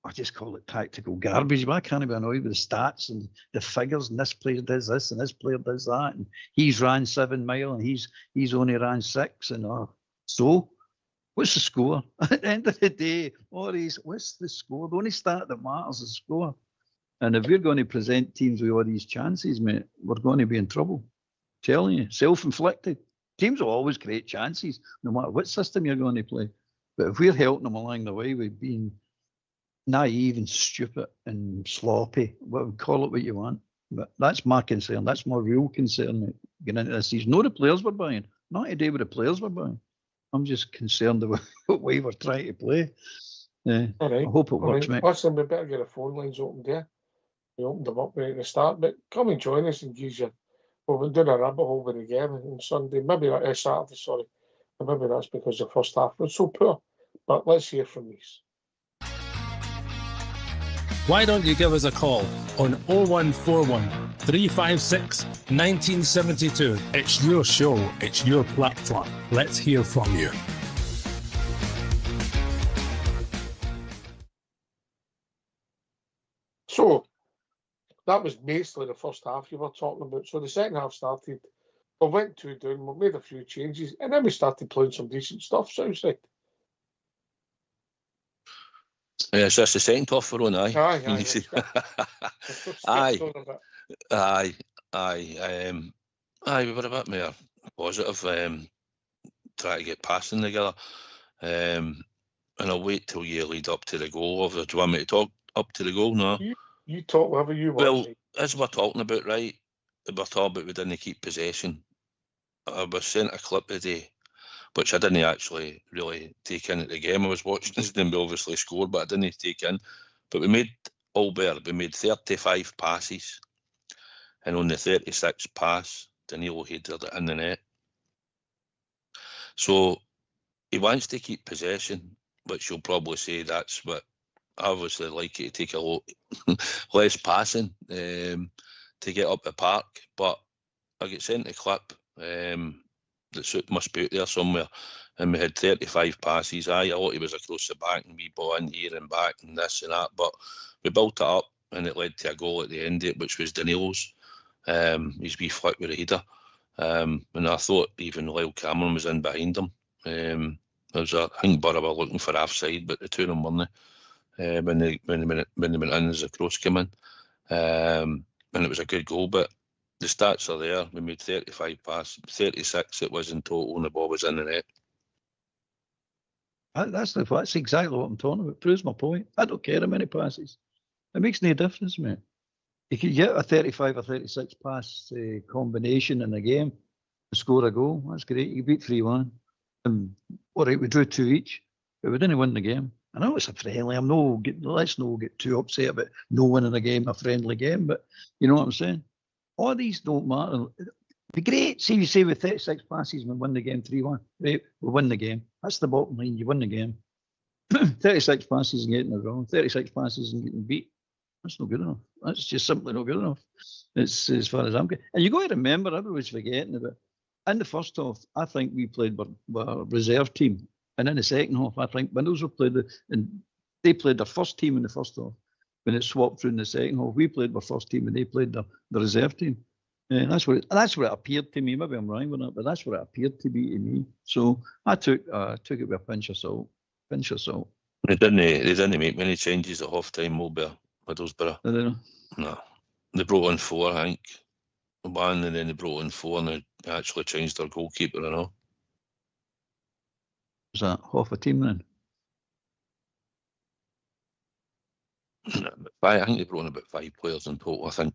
I just call it tactical garbage, but I can't be annoyed with the stats and the figures, and this player does this and this player does that, and he's ran 7 mile and he's only ran 6, and so what's the score? At the end of the day, what's the score? The only stat that matters is the score. And if we're going to present teams with all these chances, mate, we're going to be in trouble. I'm telling you, self-inflicted. Teams will always create chances, no matter what system you're going to play. But if we're helping them along the way with being naive and stupid and sloppy, call it what you want. But that's my concern. That's my real concern, mate, getting into this season. No, the players we're buying. Not to do with the players we're buying. I'm just concerned about what way we're trying to play. All right. I hope it works, mate. Listen, we better get the phone lines open there. We opened them up right at the start, but come and join us and use your. Well, we're doing a rabbit hole with the game on Sunday, maybe not Saturday, sorry. And maybe that's because the first half was so poor. But let's hear from these. Why don't you give us a call on 0141 356 1972? It's your show, it's your platform. Let's hear from you. So, that was basically the first half you were talking about. So the second half started, we went 2 down, we made a few changes, and then we started playing some decent stuff, Southside. Is this the second half we're on? Aye. Aye. We were a bit more positive, trying to get passing together. And I'll wait till you lead up to the goal. Do you want me to talk up to the goal now? You talk whatever you want. Well, as we're talking about, right, we're talking about we didn't keep possession. I was sent a clip today, which I didn't actually really take in at the game. I was watching this, and we obviously scored, but I didn't take in. But we made 35 passes, and on the 36th pass, Danilo headed it in the net. So he wants to keep possession, which you'll probably say that's what I obviously like it to take a lot less passing to get up the park. But I get sent a clip that must be out there somewhere, and we had 35 passes. Aye, a lot of it was across the back and we ball in here and back and this and that, but we built it up and it led to a goal at the end of it, which was Danilo's. His wee flick with a header. And I thought even Lyle Cameron was in behind him. I think Borough were looking for offside, but the two of them weren't. When they went in as the cross came in, and it was a good goal. But the stats are there. We made 35 passes, 36 it was in total, and the ball was in the net. That's exactly what I'm talking about. Proves my point. I don't care how many passes. It makes no difference, mate. You could get a 35 or 36 pass combination in a game and score a goal. That's great. You beat 3-1. All right, we drew 2 each, but we didn't win the game. I know it's a friendly. Let's not get too upset about no winning a game, a friendly game, but you know what I'm saying? All these don't matter. It'd be great. See, you say with 36 passes, we win the game 3-1. Right, we win the game. That's the bottom line. You win the game. 36 passes and getting it wrong. 36 passes and getting beat. That's not good enough. That's just simply not good enough. It's as far as I'm concerned. And you got to remember, everybody's forgetting about. In the first half, I think we played with a reserve team. And in the second half, I think Middlesbrough played, and they played their first team in the first half. When it swapped through in the second half, we played our first team and they played the reserve team. And that's what it appeared to me. Maybe I'm wrong with that, but that's what it appeared to be to me. So I took it with a pinch of salt. They didn't make many changes at half time, Middlesbrough. I don't know. No. They brought in 4, I think. 1, and then they brought in 4, and they actually changed their goalkeeper and all. Was that half a team then? I think they brought in about 5 players in total. I think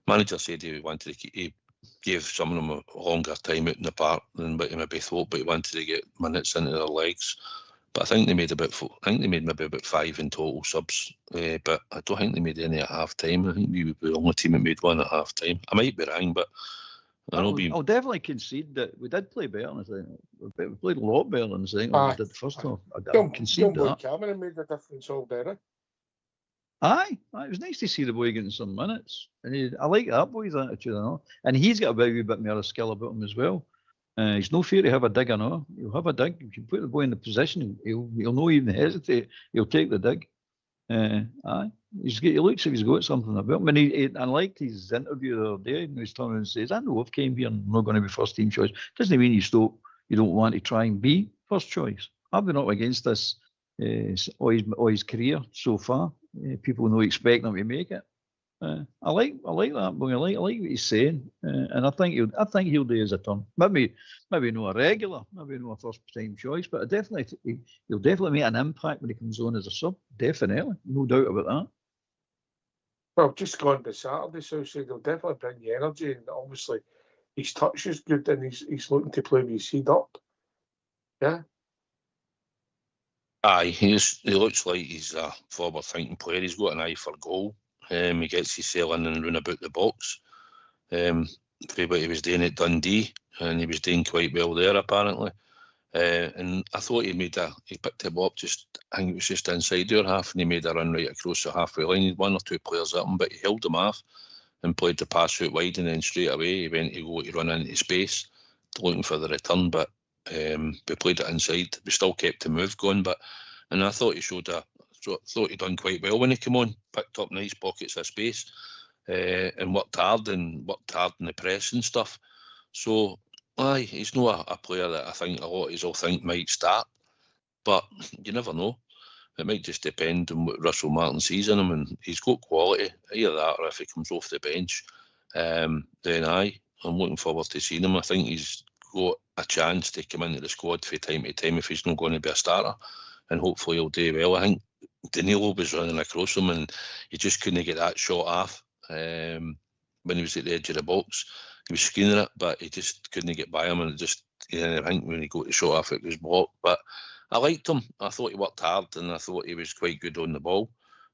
manager said he gave some of them a longer time out in the park than what he maybe thought, but he wanted to get minutes into their legs. But I think they made maybe about 5 in total subs. But I don't think they made any at half time. I think we were the only team that made 1 at half time. I might be wrong, but I'll definitely concede that we did play better. We played a lot better than the second half we did the first half. I'll concede that. Cameron made the difference all better. Aye, it was nice to see the boy getting some minutes. And I like that boy's attitude and all. And he's got a wee bit more skill about him as well. He's no fear to have a dig and all. He'll have a dig. If you put the boy in the position, he'll not even hesitate. He'll take the dig. Aye. He looks like he's got something about him. And I liked his interview the other day. And he's turning and says, I know I've came here and I'm not going to be first team choice. Doesn't mean you don't want to try and be first choice. I've been up against this all his career so far. People don't expect him to make it. I like that boy. I like what he's saying, and I think he'll do as a turn. Maybe not a regular, maybe not a first time choice, but he'll definitely make an impact when he comes on as a sub. Definitely, no doubt about that. Well, just gone to Saturday, so he'll definitely bring the energy, and obviously his touch is good, and he's looking to play with his head up. Yeah. Aye, he looks like he's a forward-thinking player. He's got an eye for goal. He gets himself in and round about the box. For what he was doing at Dundee, and he was doing quite well there apparently. And I thought he picked him up I think it was just inside our half, and he made a run right across the halfway line. He had one or two players at him, but he held him off and played the pass out wide, and then straight away he went to run into space, looking for the return, but we played it inside. We still kept the move going, and I thought he thought he'd done quite well when he came on, picked up nice pockets of space, and worked hard in the press and stuff. So, aye, he's not a player that I think a lot of us all think might start, but you never know. It might just depend on what Russell Martin sees in him, and he's got quality, either that or if he comes off the bench, then aye, I'm looking forward to seeing him. I think he's got a chance to come into the squad from time to time if he's not going to be a starter, and hopefully he'll do well. I think Danilo was running across him and he just couldn't get that shot off when he was at the edge of the box. He was screening it, but he just couldn't get by him, and I think when he got the shot off, it was blocked. But I liked him. I thought he worked hard, and I thought he was quite good on the ball.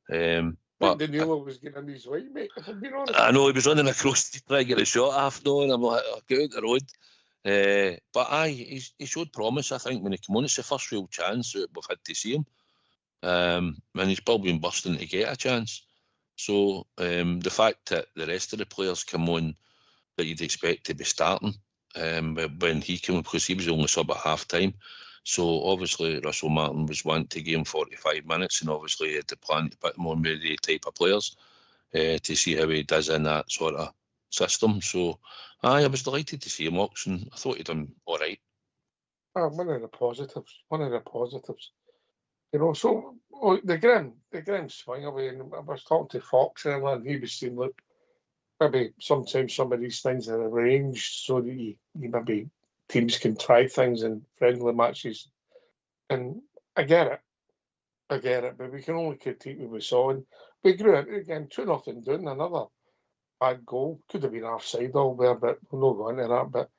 But Danilo was getting in his way, mate, if I'm being honest. I know he was running across to try to get a shot off, though, and I'm like, get out the road. But aye, he showed promise, I think, when he came on. It's the first real chance that we've had to see him. And he's probably been bursting to get a chance. So the fact that the rest of the players come on that you'd expect to be starting when he came, because he was only sub at half time. So obviously Russell Martin was wanting to give him 45 minutes, and obviously he had the plan to put him on with the type of players to see how he does in that sort of system. So I was delighted to see him, Ox, and I thought he'd done all right. One of the positives. You know, so the grim swing away, and I was talking to Fox earlier, and he was saying, look, maybe sometimes some of these things are arranged so that you maybe teams can try things in friendly matches. And I get it, but we can only critique what we saw. And we grew it again, 2-0 down, another bad goal. Could have been offside all there, but we'll not go into that. But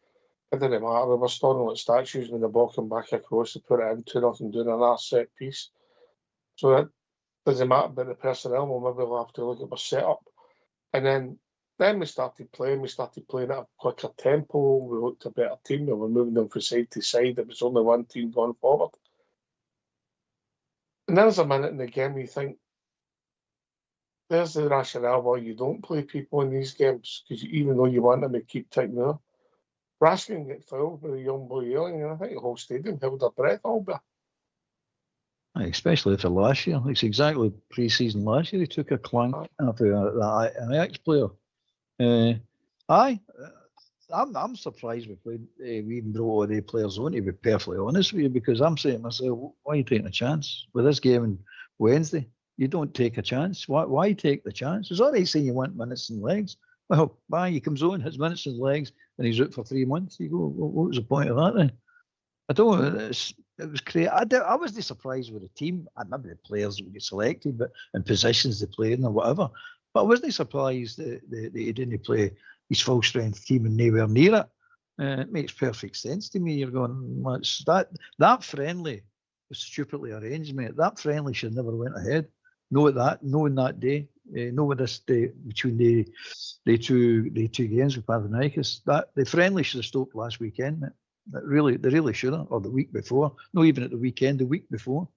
it didn't matter. We were standing like statues when the ball came back across to put it in, 2-0 down, another set piece. So that doesn't matter about the personnel. Maybe we'll have to look at our setup. And then we started playing. We started playing at a quicker tempo. We looked a better team. We were moving them from side to side. There was only one team going forward. And there's a minute in the game where you think, there's the rationale why you don't play people in these games, because even though you want them to keep ticking there. Raskin get fouled by the young boy yelling, and I think the whole stadium held their breath all bit. Especially after last year. It's exactly pre-season last year. He took a clank after that Ajax player. I'm surprised we even brought all the players on, to be perfectly honest with you, because I'm saying to myself, why are you taking a chance? With this game on Wednesday, you don't take a chance. Why take the chance? It's all right saying you want minutes and legs. Well, he comes on, has minutes and legs, and he's out for 3 months. You go, what was the point of that then? I don't know. It was crazy. I wasn't surprised with the team. Maybe the players that would get selected, but in positions they play in or whatever. But I wasn't surprised that he didn't play his full strength team and nowhere near it. It makes perfect sense to me. You're going, that friendly was stupidly arranged, mate. That friendly should never went ahead. Knowing that day, knowing this day between the two games with Panathinaikos, that the friendly should have stopped last weekend, mate. They really should have, or the week before. Not even at the weekend, the week before.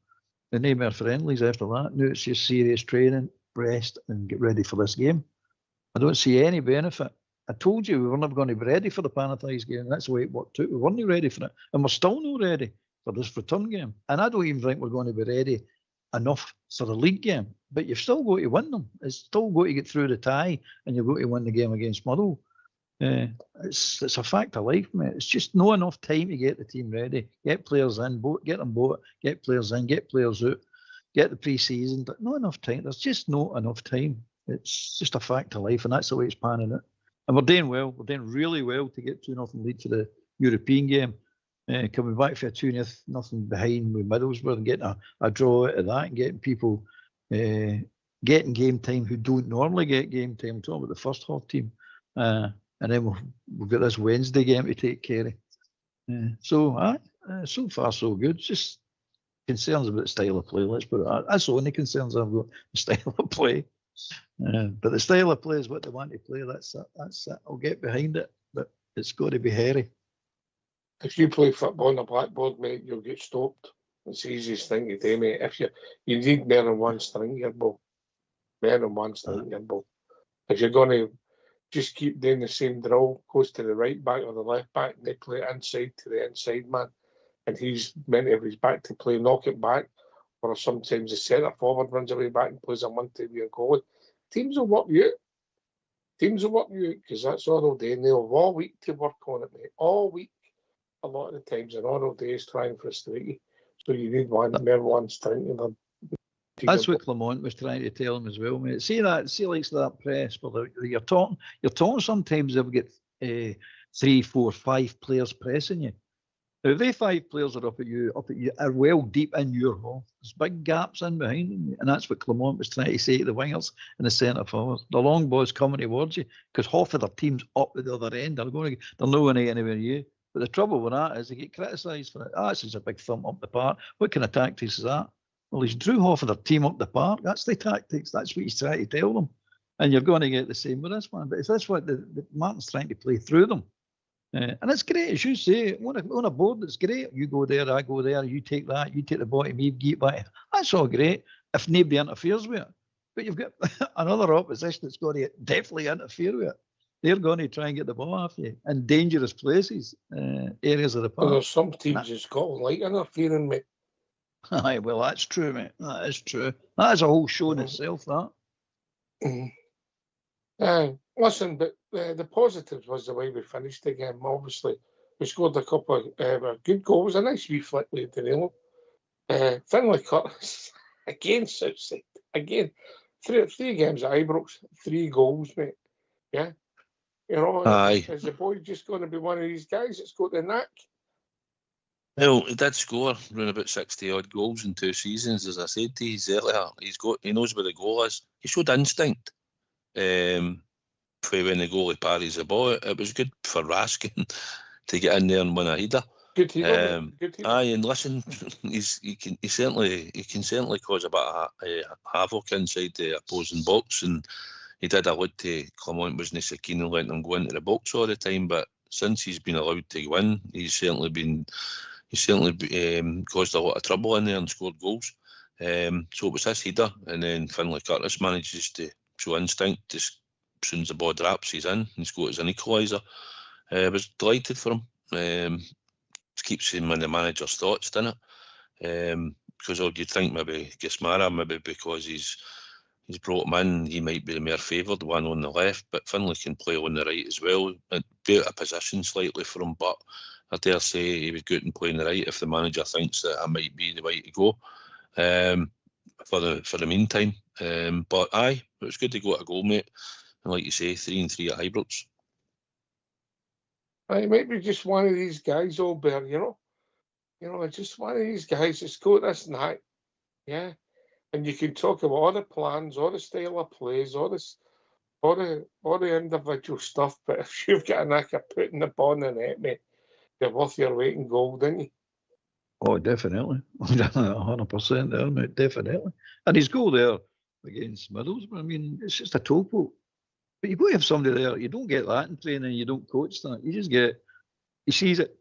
The no more friendlies after that. Now it's just serious training, rest, and get ready for this game. I don't see any benefit. I told you we were never going to be ready for the Panathinaikos game. That's the way it worked out. We weren't ready for it, and we're still not ready for this return game. And I don't even think we're going to be ready enough for the league game. But you've still got to win them. It's still got to get through the tie, and you've got to win the game against Motherwell. It's a fact of life, mate. It's just not enough time to get the team ready, get players in, get them bought, get players in, get players out, get the pre-season. But not enough time. There's just not enough time. It's just a fact of life, and that's the way it's panning out. And we're doing well. We're doing really well to get 2-0 lead for the European game. Coming back for a 2-0 behind with Middlesbrough and getting a draw out of that, and getting people getting game time who don't normally get game time. I'm talking about the first half team. And then we've got this Wednesday game to take care of. So So far, so good. Just concerns about the style of play. Let's put it that. That's the only concerns I've got. The style of play. But the style of play is what they want to play. That's it. That's it. I'll get behind it, but it's got to be hairy. If you play football on the blackboard, mate, you'll get stopped. It's the easiest thing to do, mate. If you need more than one string in your ball. More than one string in your ball. If you're going to just keep doing the same drill, goes to the right back or the left back, and they play inside to the inside man, and he's meant to have his back to play, knock it back, or sometimes the centre forward runs away back and plays a one-to be a goalie. Teams will work you out. Teams will work you out because that's all they'll do, and they'll have all week to work on it, mate. All week, a lot of the times, and all they'll do is try and frustrate you. So you need one string in them. That's what Clement was trying to tell him as well, mate. See like that press where you're talking sometimes they'll get 3, 4, 5 players pressing you. Now, if they 5 players are up at you, are well deep in your hole. There's big gaps in behind them, and that's what Clement was trying to say to the wingers and the centre forward. The long ball's coming towards you because half of their team's up at the other end. They're not going to get anywhere near you. But the trouble with that is they get criticised for it. That's just a big thump up the park. What kind of tactics is that? Well, he's drew half of their team up the park. That's the tactics. That's what he's trying to tell them. And you're going to get the same with this one. But that's what the Martin's trying to play through them. And it's great, as you say, on a board, it's great. You go there, I go there, you take that, you take the ball to me, get back. That's all great if nobody interferes with it. But you've got another opposition that's going to definitely interfere with it. They're going to try and get the ball off you in dangerous places, areas of the park. Well, there's some teams in Scotland like interfering, mate. Aye, well, that's true, mate. That is true. That is a whole show in itself, that. Listen, but the positives was the way we finished the game. Obviously, we scored a couple of good goals. A nice wee flick with Danilo. Finlay Curtis, again, Southside. Again, three games at Ibrox, 3 goals, mate. Yeah. You know, Aye. Is the boy just going to be one of these guys that's got the knack? Well, he did score around about 60-odd goals in 2 seasons, as I said to you earlier. He knows where the goal is. He showed instinct. For when the goalie parries the ball, it was good for Raskin to get in there and win a header. Good header. Good header. Aye, and listen, he can certainly cause a bit of havoc inside the opposing box, and he did allude to Clement wasn't so keen on letting him go into the box all the time, but since he's been allowed to win, he's certainly caused a lot of trouble in there and scored goals. So it was his header, and then Finlay Curtis manages to show instinct. Just as soon as the ball drops, he's in. He's got as an equaliser. I was delighted for him. Keeps him in the manager's thoughts, doesn't it? Because you'd think maybe Gismara, maybe because he's brought him in, he might be the more favoured one on the left, but Finlay can play on the right as well. It'd be out of position slightly for him, but I dare say he would go out and play on the right if the manager thinks that might be the way to go for the meantime. But aye, it was good to go at a goal, mate. And like you say, 3-3 at Ibrox. He might be just one of these guys, Albert, you know, just one of these guys that's got this knack, yeah. And you can talk about all the plans, all the style of plays, all the individual stuff, but if you've got a knack of putting the ball in the net, mate, you're worth your weight in gold, didn't you? Oh, definitely. 100% there, mate, definitely. And his goal there against Middlesbrough, I mean, it's just a topo. But you've got to have somebody there. You don't get that in training. You don't coach that. You just get, he sees it,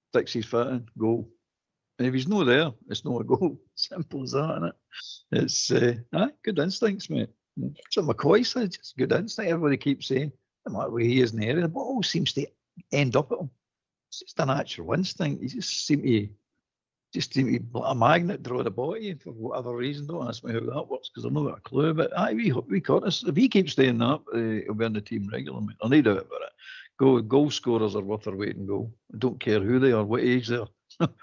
sticks his foot in, goal. And if he's not there, it's not a goal. Simple as that, isn't it? It's good instincts, mate. So McCoy said, just good instinct. Everybody keeps saying, no matter where he is in the area, the ball seems to end up at him. It's just a natural instinct. He just seems to be a magnet, draw the ball at you for whatever reason. Don't ask me how that works because I've not got a clue. But we Curtis, if he keeps staying up, he'll be in the team regularly. I need it about it. Goal scorers are worth their weight in goal. I don't care who they are, what age they are,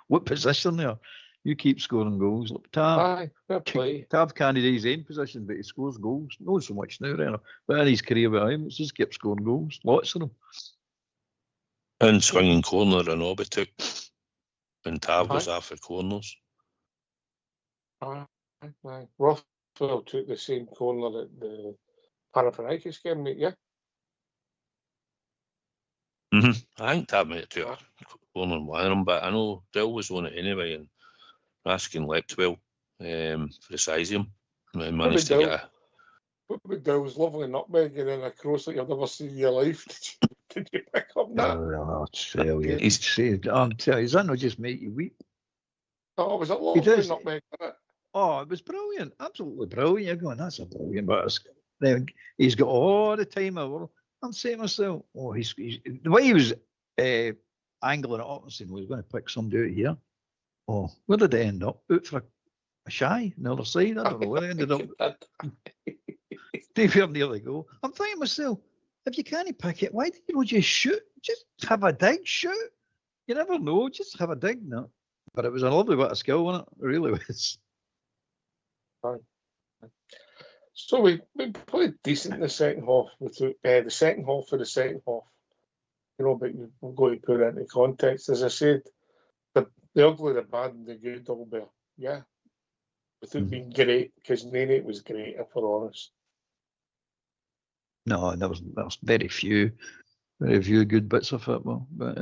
what position they are. You keep scoring goals. Look, Tav can't do his own position, but he scores goals. Not so much now, right? But in his career with him, it's just kept scoring goals. Lots of them. And swinging corner and Obi took. And Tav was after corners. Rothwell took the same corner at the Panathinaikos game, mate, yeah? I think that might have took one on one of them, but I know Dill was on it anyway, and Raskin leapt well for the size of him. And managed to get a... But there was lovely nutmeg and then a cross that you've never seen in your life. Did you pick up that? I'll tell you. I'm telling you, does that not just make you weep? Oh, was it lovely nutmeg? Oh, it was brilliant. Absolutely brilliant. You're going, that's a brilliant bit. Then he's got all the time in the world. I'm saying to myself, oh, he's the way he was angling it up and saying, well, he's going to pick somebody out here. Oh, where did they end up? Out for a shy on the other side? I don't know where they ended up. Where near they go. I'm thinking to myself, if you can't pick it, why do you not just shoot? Just have a dig, shoot. You never know, just have a dig. No. But it was a lovely bit of skill, wasn't it? It really was. So we played decent in the second half. The second half for the second half. You know, but we've got to put it into context. As I said, the ugly, the bad, and the good all there. Yeah. Without being great, because Nene was great, if we're honest. No, there was very few good bits of football. But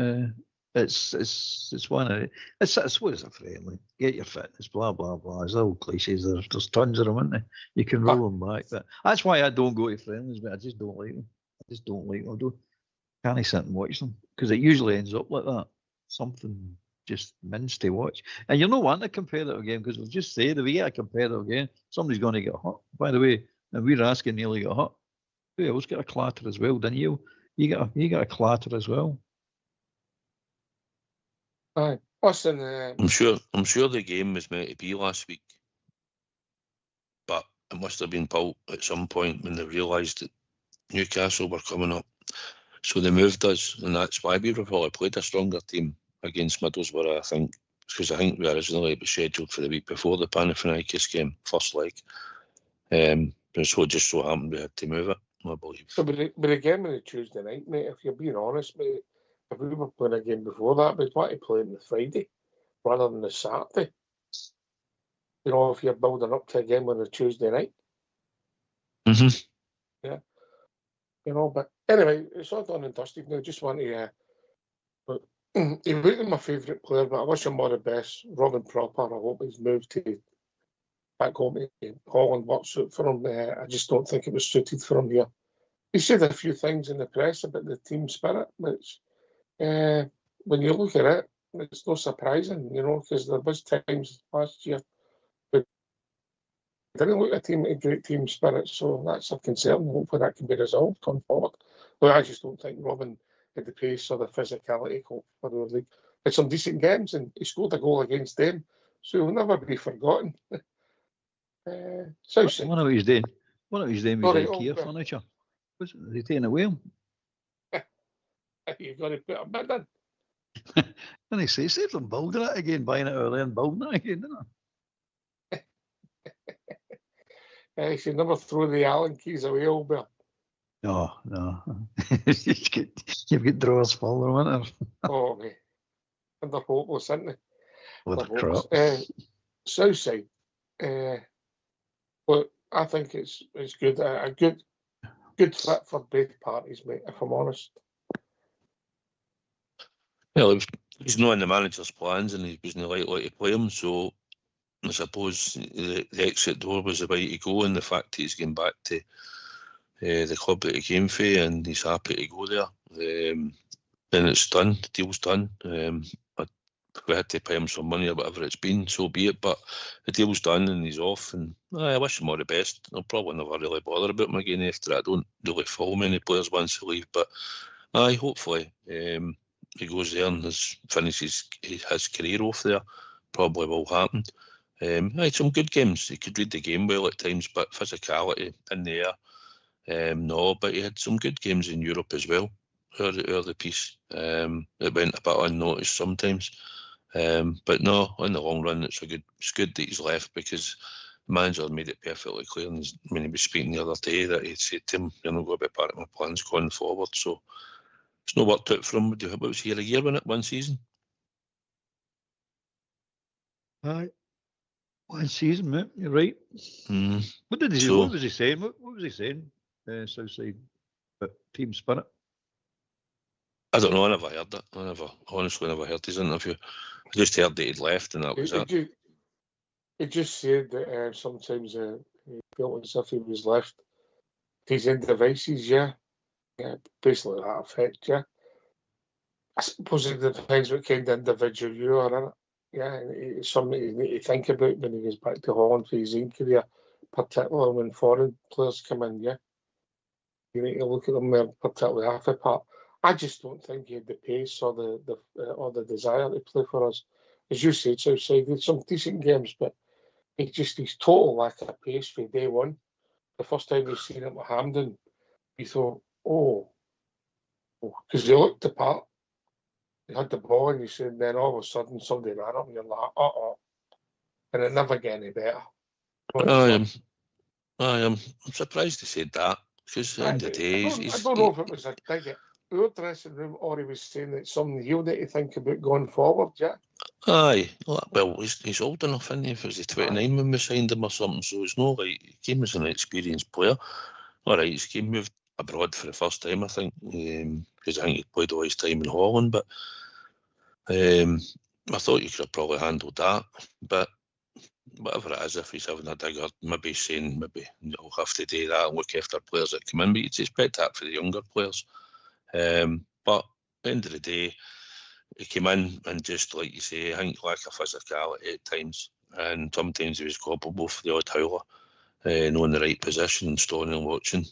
it's one of it's what is a friendly. Get your fitness, blah blah blah. There's all cliches. There's tons of them, isn't there? You can roll them back. But that's why I don't go to friendlies. But I just don't like them. I can't sit and watch them because it usually ends up like that. Something just mince to watch. And you're not wanting a competitive game because we've just said if we get a competitive game, somebody's going to get hurt. By the way, and we're asking nearly got hurt. Who else got a clatter as well, didn't you? You got a clatter as well. Aye. Listen, I'm sure the game was meant to be last week, but it must have been pulled at some point when they realised that Newcastle were coming up. So they moved us, and that's why we probably played a stronger team against Middlesbrough, I think, because I think we originally was scheduled for the week before the Panathinaikos game, first leg. But so it just so happened we had to move it, I believe. So, but the game on the Tuesday night, mate, if you're being honest, mate, if we were playing a game before that, we'd want to play it on the Friday rather than the Saturday. You know, if you're building up to a game on a Tuesday night. Yeah. You know, but anyway, it's all done and dusted now. Just want to... he wasn't my favourite player, but I wish him all the best. Robin Proper, I hope he's moved to back home to Holland works out for him. I just don't think it was suited for him here. He said a few things in the press about the team spirit, which when you look at it, it's no surprising, you know, because there was times last year we didn't look at a great team spirit, so that's a concern. Hopefully that can be resolved going forward. But I just don't think Robin had the pace or the physicality for the league. Had some decent games and he scored a goal against them, so he'll never be forgotten. One of his doing with IKEA furniture. Was he taking it with him? You've got to put a bid in. And he says, save them building it again, buying it early and building it again, didn't he? He should never throw the Allen keys away, Albert. No. You've got drawers full of them, Oh, mate. And they're hopeless, aren't they? With the crap. Southside. But I think it's good. A good fit for both parties, mate, if I'm honest. Well, he's not in the manager's plans and he wasn't likely to play him, so I suppose the exit door was the way to go, and the fact that he's going back to the club that he came for and he's happy to go there. Then it's done, the deal's done. We had to pay him some money or whatever it's been, so be it, but the deal's done and he's off, and I wish him all the best. I'll probably never really bother about him again after that. I don't really follow many players once they leave, but hopefully he goes there and finishes his career off there. Probably will happen. Had some good games. He could read the game well at times, but physicality in the air, no, but he had some good games in Europe as well. Early piece. It went a bit unnoticed sometimes. But no, in the long run, it's good that he's left, because the manager made it perfectly clear when he was speaking the other day that he said to him, "You're not going to be part of my plans going forward." So it's no worked out for him. What was he, a year, wasn't it? 1 season? Aye. 1 season, mate. You're right. What was he saying? What was he saying? Southside, but team spirit. I don't know, I never heard it. Honestly never heard his interview. I just heard that he'd left and that was it. He just said that sometimes he felt as if he was left to his own devices, yeah. Basically that effect, yeah. I suppose it depends what kind of individual you are, innit? Yeah, it's something you need to think about when he goes back to Holland for his own career, particularly when foreign players come in, yeah. You need to look at them there, particularly half apart. I just don't think he had the pace or the desire to play for us. As you said, Southside, he had some decent games, but his total lack of pace from day one. The first time you seen him at Hampden, you thought, because he looked the part. He had the ball and you said, then all of a sudden somebody ran up and you're like, and it never get any better. I'm surprised he said that, because at the end of the day, I don't know if it was a dig at our dressing room or he was saying that something he'll need to think about going forward, yeah? Aye, well, he's old enough, isn't he? If he was 29 when we signed him or something, so it's not like he came as an experienced player. All right, he moved abroad for the first time, I think, because I think he played all his time in Holland, but I thought you could have probably handled that. But whatever it is, if he's having a digger, maybe he's saying he'll have to do that and look after players that come in, but you'd expect that for the younger players. But at the end of the day, he came in and just, like you say, I think lack of physicality at times, and sometimes he was culpable for the odd howler, knowing the right position and storing and watching.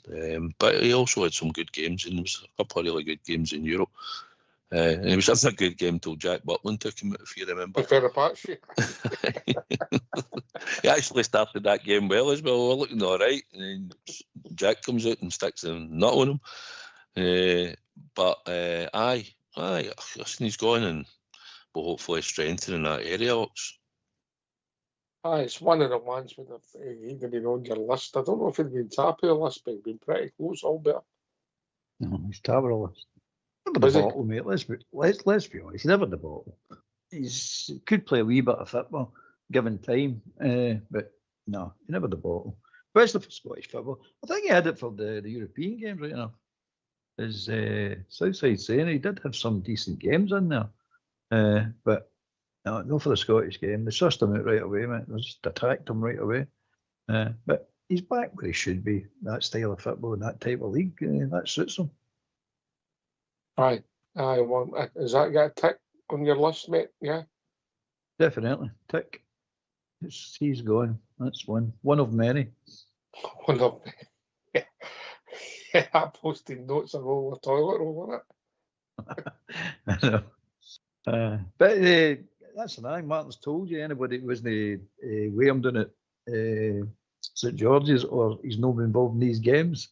But he also had some good games, and there was a couple of really good games in Europe. And it was just a good game till Jack Butland took him out, if you remember. He actually started that game well as well. We're looking all right, and then Jack comes out and sticks a nut on him. Aye, listen, he's gone, and we'll hopefully strengthen in that area. It's one of the ones with he'd have been on your list. I don't know if he'd been top of your list, but he'd been pretty close, all better. No, he's top of the list. Never the bottle, mate. Let's be honest. He's never the bottle. He could play a wee bit of football, given time, but no, he's never the bottle. Especially for Scottish football. I think he had it for the European games right enough. As Southside saying, he did have some decent games in there, but no for the Scottish game. They sussed him out right away, mate. They just attacked him right away. But he's back where he should be. That style of football and that type of league, that suits him. Aye. Has that got a tick on your list, mate? Yeah. Definitely tick. He's going. That's one of many. One of many. Yeah, I posted notes and roll the toilet roll on it. I know. But that's the thing. Martin's told you anybody who wasn't Wham doing it St George's or he's not been involved in these games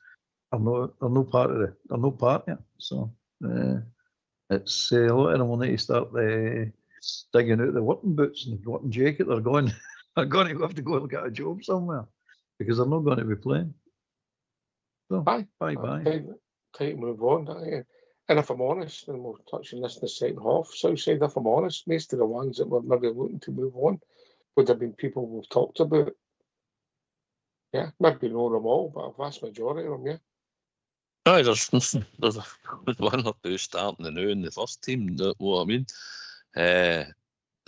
are no part of it. They're no part of it. So it's a lot of them will need to start digging out the working boots and the working jacket. They're going to have to go and get a job somewhere because they're not going to be playing. So, bye. Time to move on. And if I'm honest, and we'll touch on this in the second half, Southside, if I'm honest, most of the ones that were maybe looking to move on would have been people we've talked about. Yeah, maybe not them all, but a vast majority of them, yeah. Aye, there's one or two starting now in the first team, what I mean, that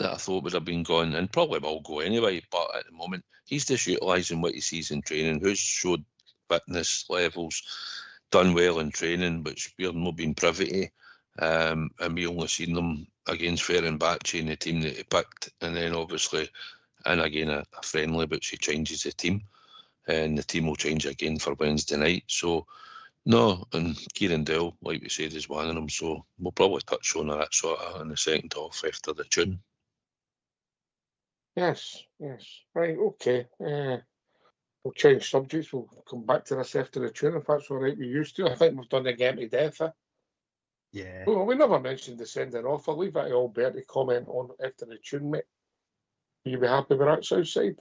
I thought would have been gone, and probably will go anyway, but at the moment, he's just utilising what he sees in training, who's showed fitness levels, done well in training, which we're not been privy to, and we only seen them against Fenerbahce in the team that he picked, and then obviously, and again a friendly, which he changes the team, and the team will change again for Wednesday night, so no, and Kieran Dell, like we said, is one of them, so we'll probably touch on that sort of in the second half after the tune. Yes, right, okay. We'll change subjects. We'll come back to this after the tune, if that's all right with you, Stu. I think we've done the game to death. Yeah. Well, we never mentioned the sending off. I'll leave that to Albert to comment on after the tune, mate. Will you be happy with that, Southside?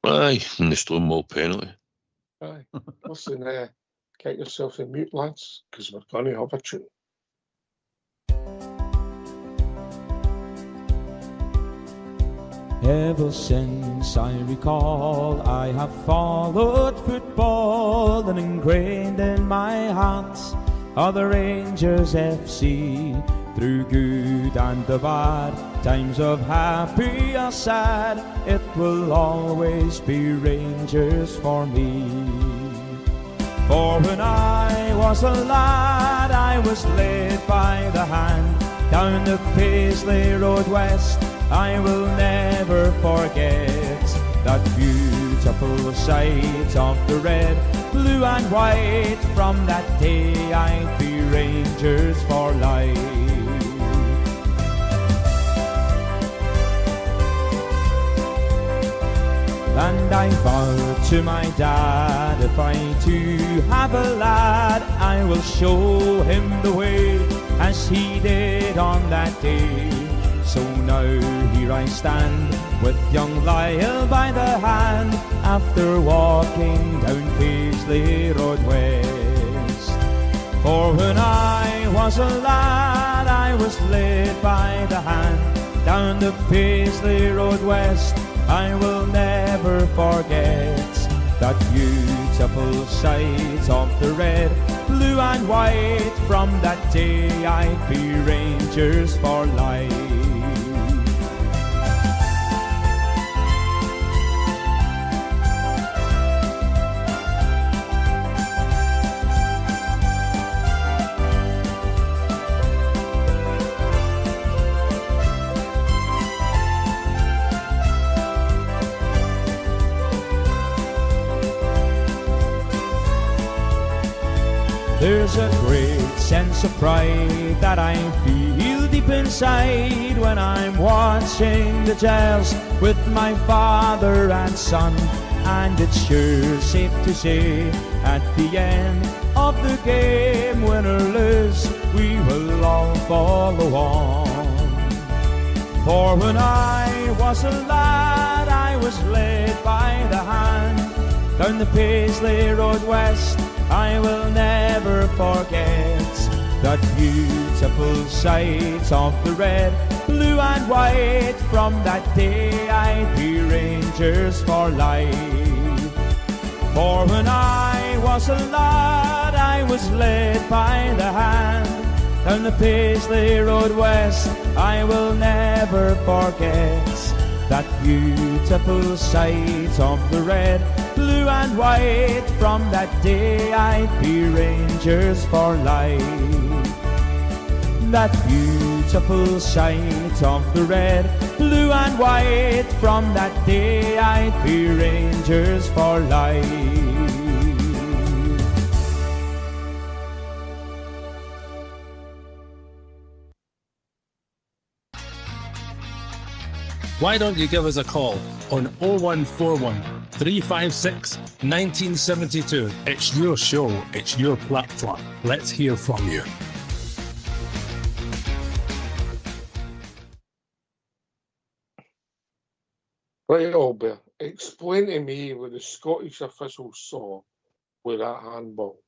Aye, and the Stonewall penalty. Aye. Listen, get yourself in mute, lads, because we're going to have a tune. Ever since I recall, I have followed football, and ingrained in my heart of the Rangers FC. Through good and the bad, times of happy or sad, it will always be Rangers for me. For when I was a lad, I was led by the hand down the Paisley Road West. I will never forget that beautiful sight of the red, blue and white. From that day I'd be Rangers for life. And I vowed to my dad, if I too have a lad, I will show him the way as he did on that day. So now here I stand with young Lyle by the hand, after walking down Paisley Road West. For when I was a lad, I was led by the hand down the Paisley Road West. I will never forget that beautiful sight of the red, blue and white. From that day I'd be Rangers for life. There's a great sense of pride that I feel deep inside when I'm watching the Giles with my father and son. And it's sure safe to say at the end of the game, win or lose, we will all follow on. For when I was a lad, I was led by the hand down the Paisley Road West. I will never forget that beautiful sight of the red, blue and white. From that day I'd be Rangers for life. For when I was a lad, I was led by the hand down the Paisley Road West. I will never forget that beautiful sight of the red, blue and white. From that day I'd be Rangers for life. That beautiful sight of the red, blue and white. From that day I'd be Rangers for life. Why don't you give us a call on 0141 356 1972. It's your show, it's your platform. Let's hear from you. Right, Albert, explain to me what the Scottish officials saw with that handball.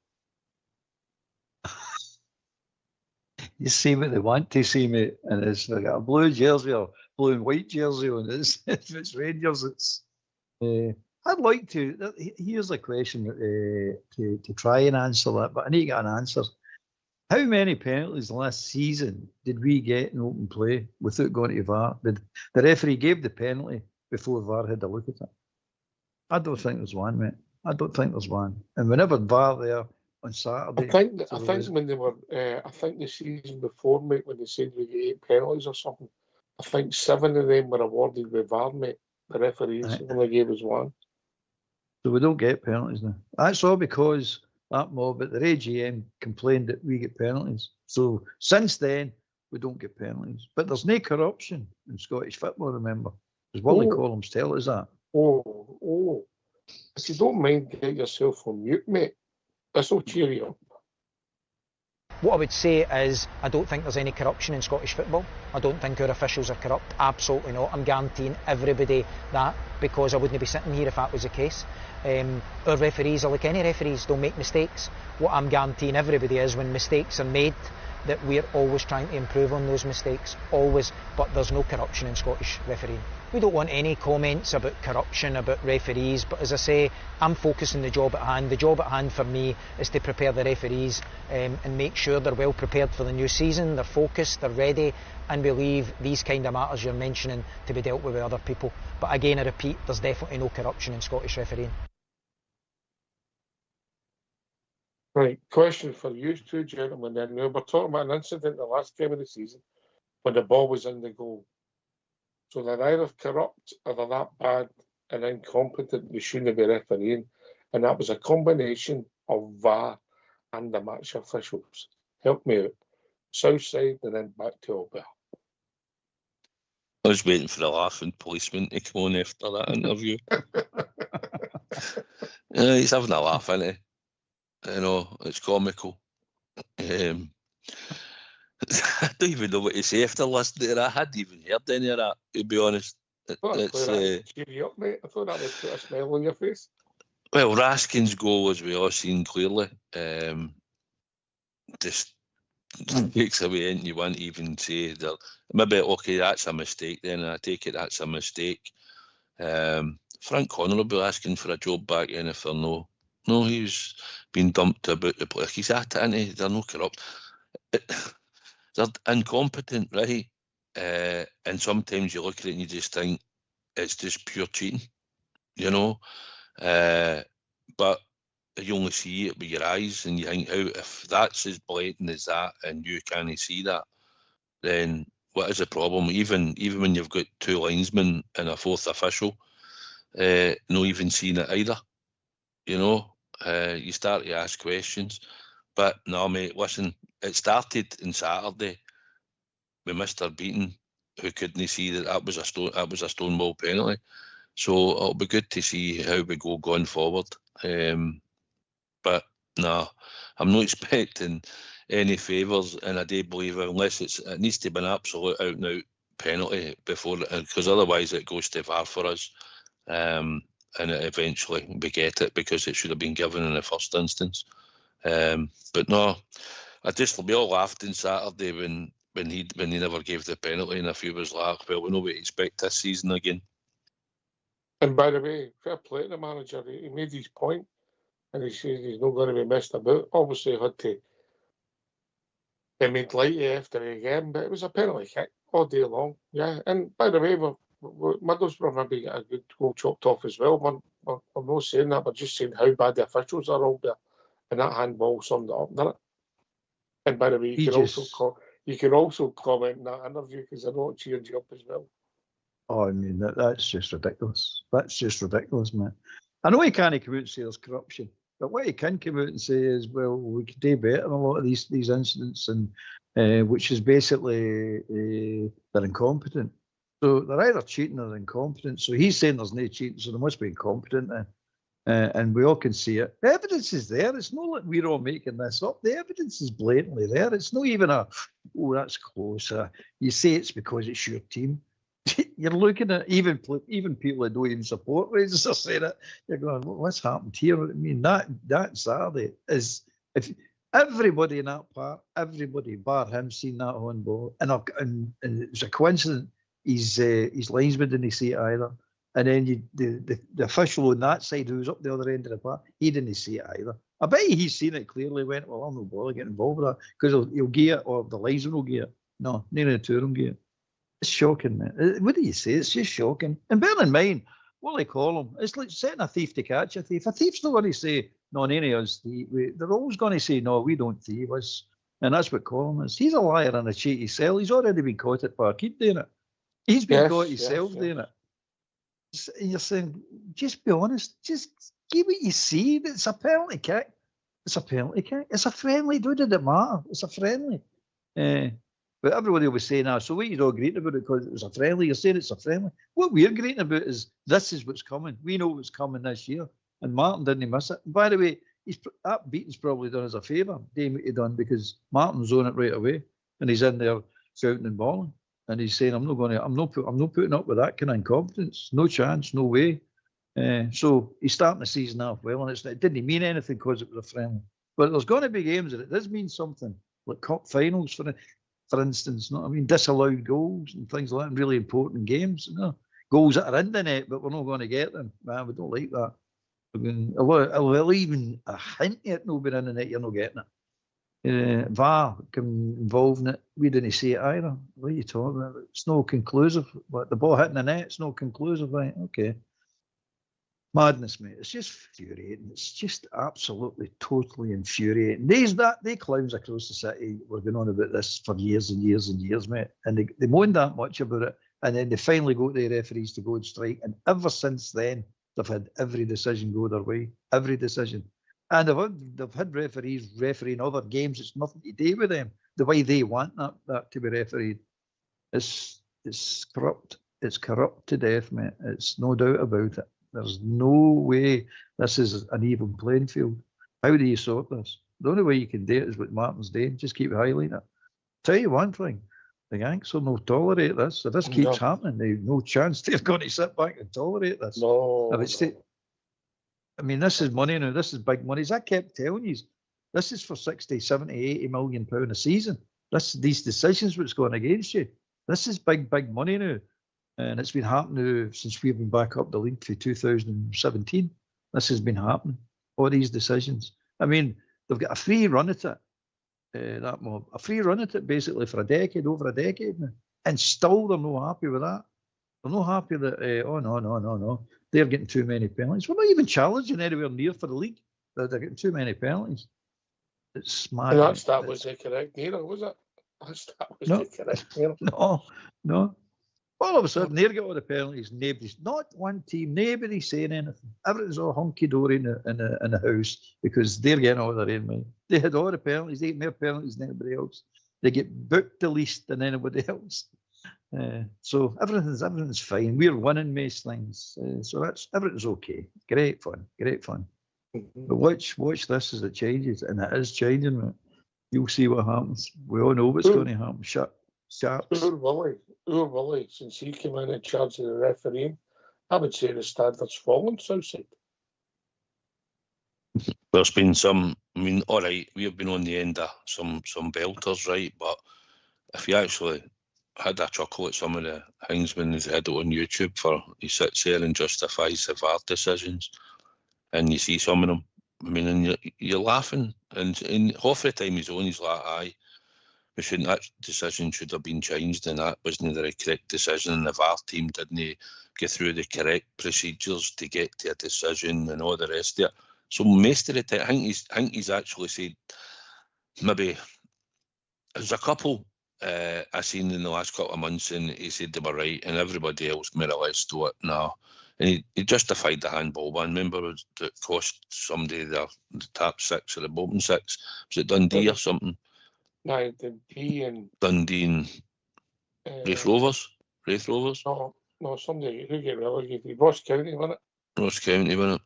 You see what they want to see, mate, and it's like a blue jersey or blue and white jersey on it. If it's Rangers, it's. I'd like to. Here's a question to try and answer that, but I need to get an answer. How many penalties last season did we get in open play without going to VAR? The referee gave the penalty before VAR had a look at it. I don't think there's one, mate. I don't think there's one. And whenever VAR there on Saturday, I think when they were, I think the season before, mate, when they said we get 8 penalties or something, I think 7 of them were awarded with VAR, mate. The referees only gave us 1. So we don't get penalties now. That's all because that mob at their AGM complained that we get penalties. So since then, we don't get penalties. But there's no corruption in Scottish football, remember. Because Willie Collins tell us that. Oh. If you don't mind, get yourself on mute, mate. This will cheer you up. What I would say is, I don't think there's any corruption in Scottish football. I don't think our officials are corrupt. Absolutely not. I'm guaranteeing everybody that, because I wouldn't be sitting here if that was the case. Our referees are like any referees, don't make mistakes. What I'm guaranteeing everybody is, when mistakes are made, that we're always trying to improve on those mistakes, always, but there's no corruption in Scottish refereeing. We don't want any comments about corruption, about referees, but as I say, I'm focused on the job at hand. The job at hand for me is to prepare the referees and make sure they're well prepared for the new season, they're focused, they're ready, and we leave these kind of matters you're mentioning to be dealt with other people. But again, I repeat, there's definitely no corruption in Scottish refereeing. Right, question for you two gentlemen then. Now, we're talking about an incident the last game of the season when the ball was in the goal. So they're either corrupt or they're that bad and incompetent they shouldn't be refereeing. And that was a combination of VAR and the match officials. Help me out. South side and then back to Albert. I was waiting for the laughing policeman to come on after that interview. He's having a laugh, isn't he? You know, it's comical. I don't even know what to say after listening to that. I hadn't even heard any of that, to be honest. It's cheer you up, mate. I thought that would put a smile on your face. Well, Raskin's goal, as we all seen clearly, just takes away anything you want to even say. Maybe, okay, that's a mistake then, I take it that's a mistake. Frank Connor will be asking for a job back in if they're no, he's been dumped about the place. He's at it, isn't he? They're no corrupt. They're incompetent, right? And sometimes you look at it and you just think it's just pure cheating, you know? But you only see it with your eyes and you think, if that's as blatant as that and you can't see that, then what is the problem? Even when you've got two linesmen and a fourth official, not even seeing it either, you know? You start to ask questions. But no, mate, listen, it started on Saturday with Mr. Beaton, who couldn't see that was a Stonewall penalty. So it'll be good to see how we go going forward. But no, I'm not expecting any favours, and I do believe unless it needs to be an absolute out and out penalty before, because otherwise it goes to VAR for us, and eventually we get it because it should have been given in the first instance. But no, we all laughed on Saturday when he never gave the penalty, and a few was like, well, we know what to expect this season again. And by the way, fair play to the manager. He made his point, and he says he's not going to be messed about. Obviously, he made light after the game, but it was a penalty kick all day long. Yeah, and by the way, Middlesbrough maybe got a good goal chopped off as well. I'm not saying that, but just saying how bad the officials are all there. And that handball summed it up, didn't it? And by the way, you can also comment in that interview because I know it cheered you up as well. Oh, I mean, that's just ridiculous. That's just ridiculous, man. I know he can't come out and say there's corruption, but what he can come out and say is, well, we could do better in a lot of these incidents, and which is basically they're incompetent. So they're either cheating or incompetent. So he's saying there's no cheating, so they must be incompetent. And we all can see it. The evidence is there. It's not like we're all making this up. The evidence is blatantly there. It's not even that's close. You say it's because it's your team. You're looking at even people that don't even support Rangers are saying it. You're going, what's happened here? I mean, that Saturday is, if everybody in that part, everybody bar him seen that on ball, and it's a coincidence. His linesman didn't see it either. And then the official on that side, who was up the other end of the park, he didn't see it either. I bet he's seen it clearly, went, well, I'm not bothered getting involved with that, because he'll get it, or the linesman will get it. No, neither of the two of them get it. It's shocking, man. What do you say? It's just shocking. And bear in mind, what they call them, it's like setting a thief to catch a thief. A thief's not going to say, no, none of us thief. They're always going to say, no, we don't thief us. And that's what Colin is. He's a liar and a cheat himself. He's already been caught at Parkhead doing it. He's been caught himself doing it. And you're saying, just be honest. Just give what you see. It's a penalty kick. It's a penalty kick. It's a friendly. It doesn't matter. It's a friendly. But everybody will be saying, so what you're all great about it because it was a friendly. You're saying it's a friendly. What we're great about is this is what's coming. We know what's coming this year. And Martin didn't miss it. And by the way, that beating's probably done us a favour. Damn it, he done, because Martin's on it right away. And he's in there shouting and bawling. And he's saying, I'm not putting up with that kind of incompetence. No chance, no way. So he's starting the season off well, and it didn't mean anything because it was a friendly. But there's going to be games that it does mean something. like cup finals, for instance. You know what I mean? Disallowed goals and things like that in really important games. You know? Goals that are in the net, but we're not going to get them. Man, we don't like that. I mean, even a hint at no being in the net, you're not getting it. VAR can involve in it. We didn't see it either. What are you talking about? It's no conclusive. But the ball hitting the net, it's no conclusive, right? Okay. Madness, mate. It's just infuriating. It's just absolutely, totally infuriating. They clowns across the city were going on about this for years and years and years, mate. And they moaned that much about it. And then they finally go to the referees to go and strike. And ever since then, they've had every decision go their way. Every decision. And they've had referees refereeing other games. It's nothing to do with them. The way they want that to be refereed. It's corrupt. It's corrupt to death, mate. It's no doubt about it. There's no way this is an even playing field. How do you sort this? The only way you can do it is what Martin's doing. Just keep highlighting it. Tell you one thing. The Yanks will not tolerate this. If this keeps happening, they've no chance they're going to sit back and tolerate this. I mean, this is money now. This is big money. As I kept telling you, this is for 60, 70, 80 million pound a season. These decisions what's going against you. This is big, big money now. And it's been happening since we've been back up the league for 2017. This has been happening. All these decisions. I mean, they've got a free run at it. That mob, a free run at it basically for over a decade now, and still they're not happy with that. They're not happy that no, they're getting too many penalties. We're not even challenging anywhere near for the league. They're getting too many penalties. It's mad. That was the correct era, was it? That was the correct era. No. All of a sudden, they're getting all the penalties. Not one team, nobody's saying anything. Everything's all hunky-dory in the house because they're getting all their own money. They had all the penalties. They get more penalties than anybody else. They get booked the least than anybody else. So everything's fine. We're winning most things. So everything's okay. Great fun. Mm-hmm. But watch this as it changes, and it is changing. Right? You'll see what happens. We all know what's going to happen. Sharps. Poor Willie, since he came in charge of the refereeing, I would say the standard's fallen Southside. There's been some, I mean, all right, we've been on the end of some belters, right? But if you actually had a chuckle at some of the things when he's had it on YouTube he sits there and justifies the VAR decisions, and you see some of them, I mean, and you're laughing, and half the time he's on, he's like, aye, that decision should have been changed, and that wasn't the correct decision, and the VAR team didn't get through the correct procedures to get to a decision and all the rest of it. So most of the time, I think he's actually said, maybe there's a couple I seen in the last couple of months, and he said they were right, and everybody else more or less thought no. And he justified the handball one. Remember, it cost somebody the tap 6 or the bottom 6. Was it Dundee or something? No, Dundee and Raith Rovers. No, somebody who get relegated. Ross County, wasn't it? Ross County, wasn't it?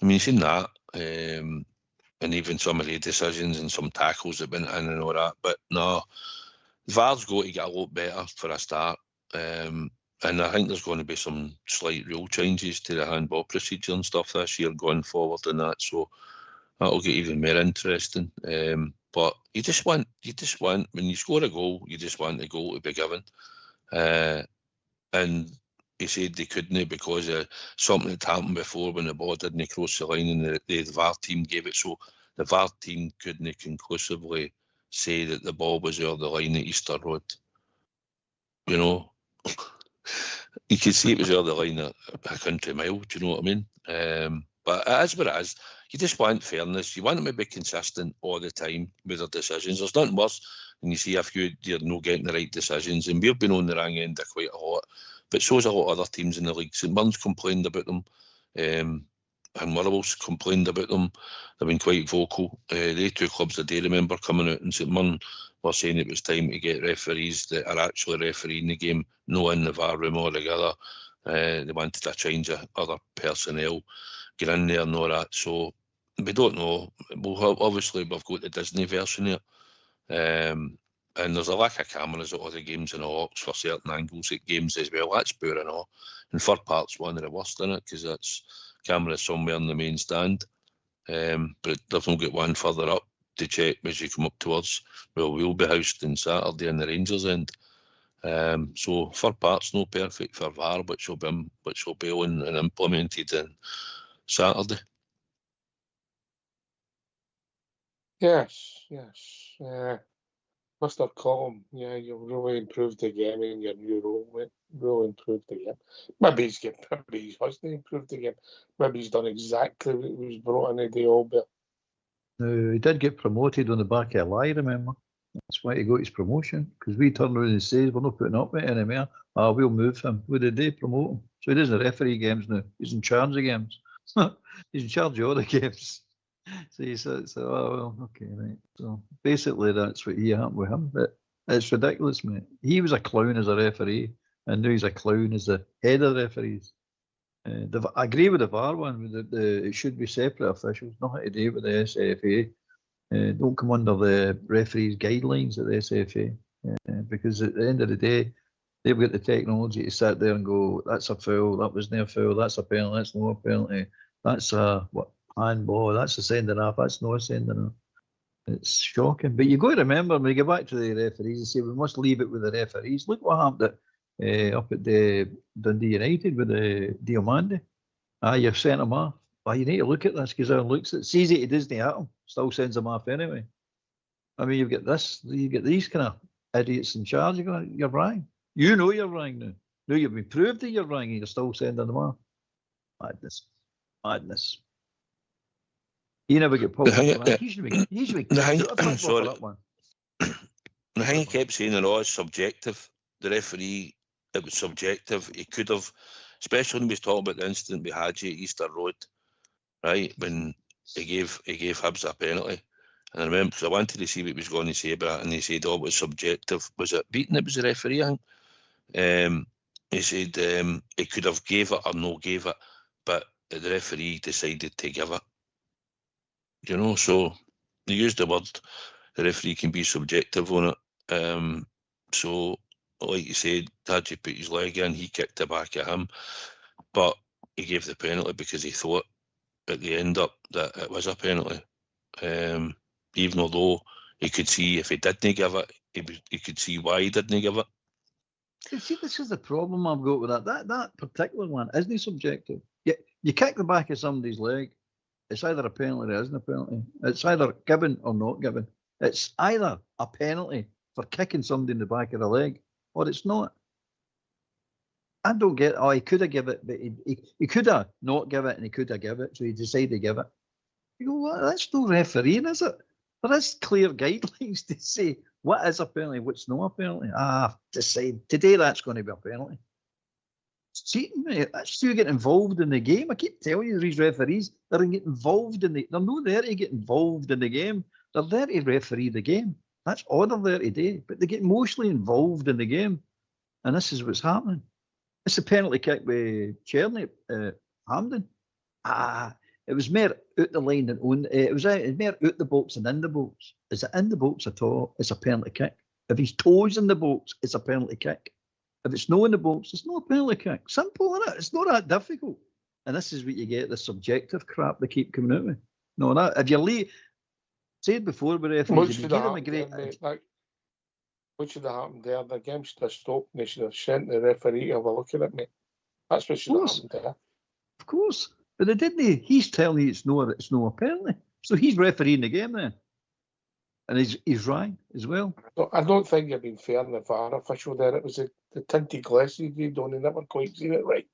I mean, you've seen that, and even some of the decisions and some tackles that went in and all that. But no, VAR's got to get a lot better for a start. And I think there's going to be some slight rule changes to the handball procedure and stuff this year going forward and that. So that'll get even more interesting. But you just want when you score a goal, you just want the goal to be given. And he said they couldn't because of something that happened before when the ball didn't cross the line and the VAR team gave it. So the VAR team couldn't conclusively say that the ball was over the line at Easter Road. You know, you could see it was over the line at a country mile. Do you know what I mean? But it is what it is. You just want fairness. You want them to be consistent all the time with their decisions. There's nothing worse when you see a few you're not getting the right decisions. And we've been on the wrong end of quite a lot. But so's a lot of other teams in the league. St Mirren's complained about them. And Motherwell's complained about them. They've been quite vocal. They two clubs I do remember coming out and St Mirren were saying it was time to get referees that are actually refereeing the game, not in the VAR room altogether. They wanted a change of other personnel, get in there and all that. So we don't know. Obviously, we've got the Disney version here. And there's a lack of cameras at all the games in the Hawks for certain angles at games as well. That's poor and all. And Fir Park's one of the worst in it because that's cameras somewhere in the main stand. But they've not got one further up to check as you come up towards, well, we'll be housed on Saturday in the Rangers end. So for parts, no perfect for VAR, which will be on and implemented on Saturday. Yes. Mr. Colm, you've really improved the game in your new role, mate. Really improved the game. Maybe he hasn't improved the game. Maybe he's done exactly what he was brought in to do, Albert. No, he did get promoted on the back of a lie, remember? That's why he got his promotion, because we turned around and said, we're not putting up with it anymore. We'll move him. What did they promote him? So he doesn't referee games now. He's in charge of games. He's in charge of all the games. So he said, oh, well, okay, right. So basically that's what happened with him. But it's ridiculous, mate. He was a clown as a referee, and now he's a clown as the head of the referees. I agree with the VAR one, that it should be separate officials, nothing to do with the SFA. Don't come under the referees' guidelines at the SFA, because at the end of the day, they've got the technology to sit there and go, that's a foul, that was no foul, that's a penalty, that's no penalty, that's a handball, that's a sending off, that's no sending off. It's shocking. But you've got to remember, when we go back to the referees and say we must leave it with the referees, look what happened up at the Dundee United with the Diomande. You've sent him off. You need to look at this, because everyone looks at it. It's easy to Disney at him, still sends him off anyway. I mean, you get these kind of idiots in charge. You're wrong. You know you're wrong now. Now you've been proved that you're wrong and you're still sending them off. Madness. You never get pulled up for that. He should be sorry. The thing he kept saying, it's subjective. The referee, it was subjective. He could have, especially when he was talking about the incident we had at Easter Road, right, when he gave Hibs a penalty. And I remember, because I wanted to see what he was going to say about it, and he said, it was subjective. Was it beating? It was the referee, I think. He said he could have gave it or no gave it, but the referee decided to give it. You know, so they used the word, the referee can be subjective on it. So, like you said, Tadji put his leg in, he kicked it back at him, but he gave the penalty because he thought at the end up that it was a penalty. Even although he could see if he didn't give it, he could see why he didn't give it. See, this is the problem I've got with that. That particular one isn't subjective. You kick the back of somebody's leg, it's either a penalty or it isn't a penalty. It's either given or not given. It's either a penalty for kicking somebody in the back of the leg, or it's not. I don't get, he could have given it, but he could have not give it, and he could have given it, so he decided to give it. You go, well, that's no refereeing, is it? There is clear guidelines to say what is a penalty, what's not a penalty. Decide today that's going to be a penalty. It's cheating, mate. That's you get involved in the game. I keep telling you, these referees, they're not there to get involved in the game. They're there to referee the game. That's all they're there to do. But they get emotionally involved in the game. And this is what's happening. It's a penalty kick with Cherny, Hampden. It was more out the line than on. It was more out the box than in the box. Is it in the box at all? It's a penalty kick. If his toes in the box, it's a penalty kick. If it's no in the box, it's not a penalty kick. Simple, isn't it? It's not that difficult. And this is what you get, the subjective crap they keep coming out with. No, if you said before with referees, if you give them a great... What should have happened there? The game should have stopped and they should have sent the referee to have a look at it, mate. That's what should have happened there. Of course. But they didn't. He's telling you it's no a penalty. So he's refereeing the game then. And he's right as well. I don't think you've been fair on the VAR official there. It was the tinted glasses you done, and never quite seen it right.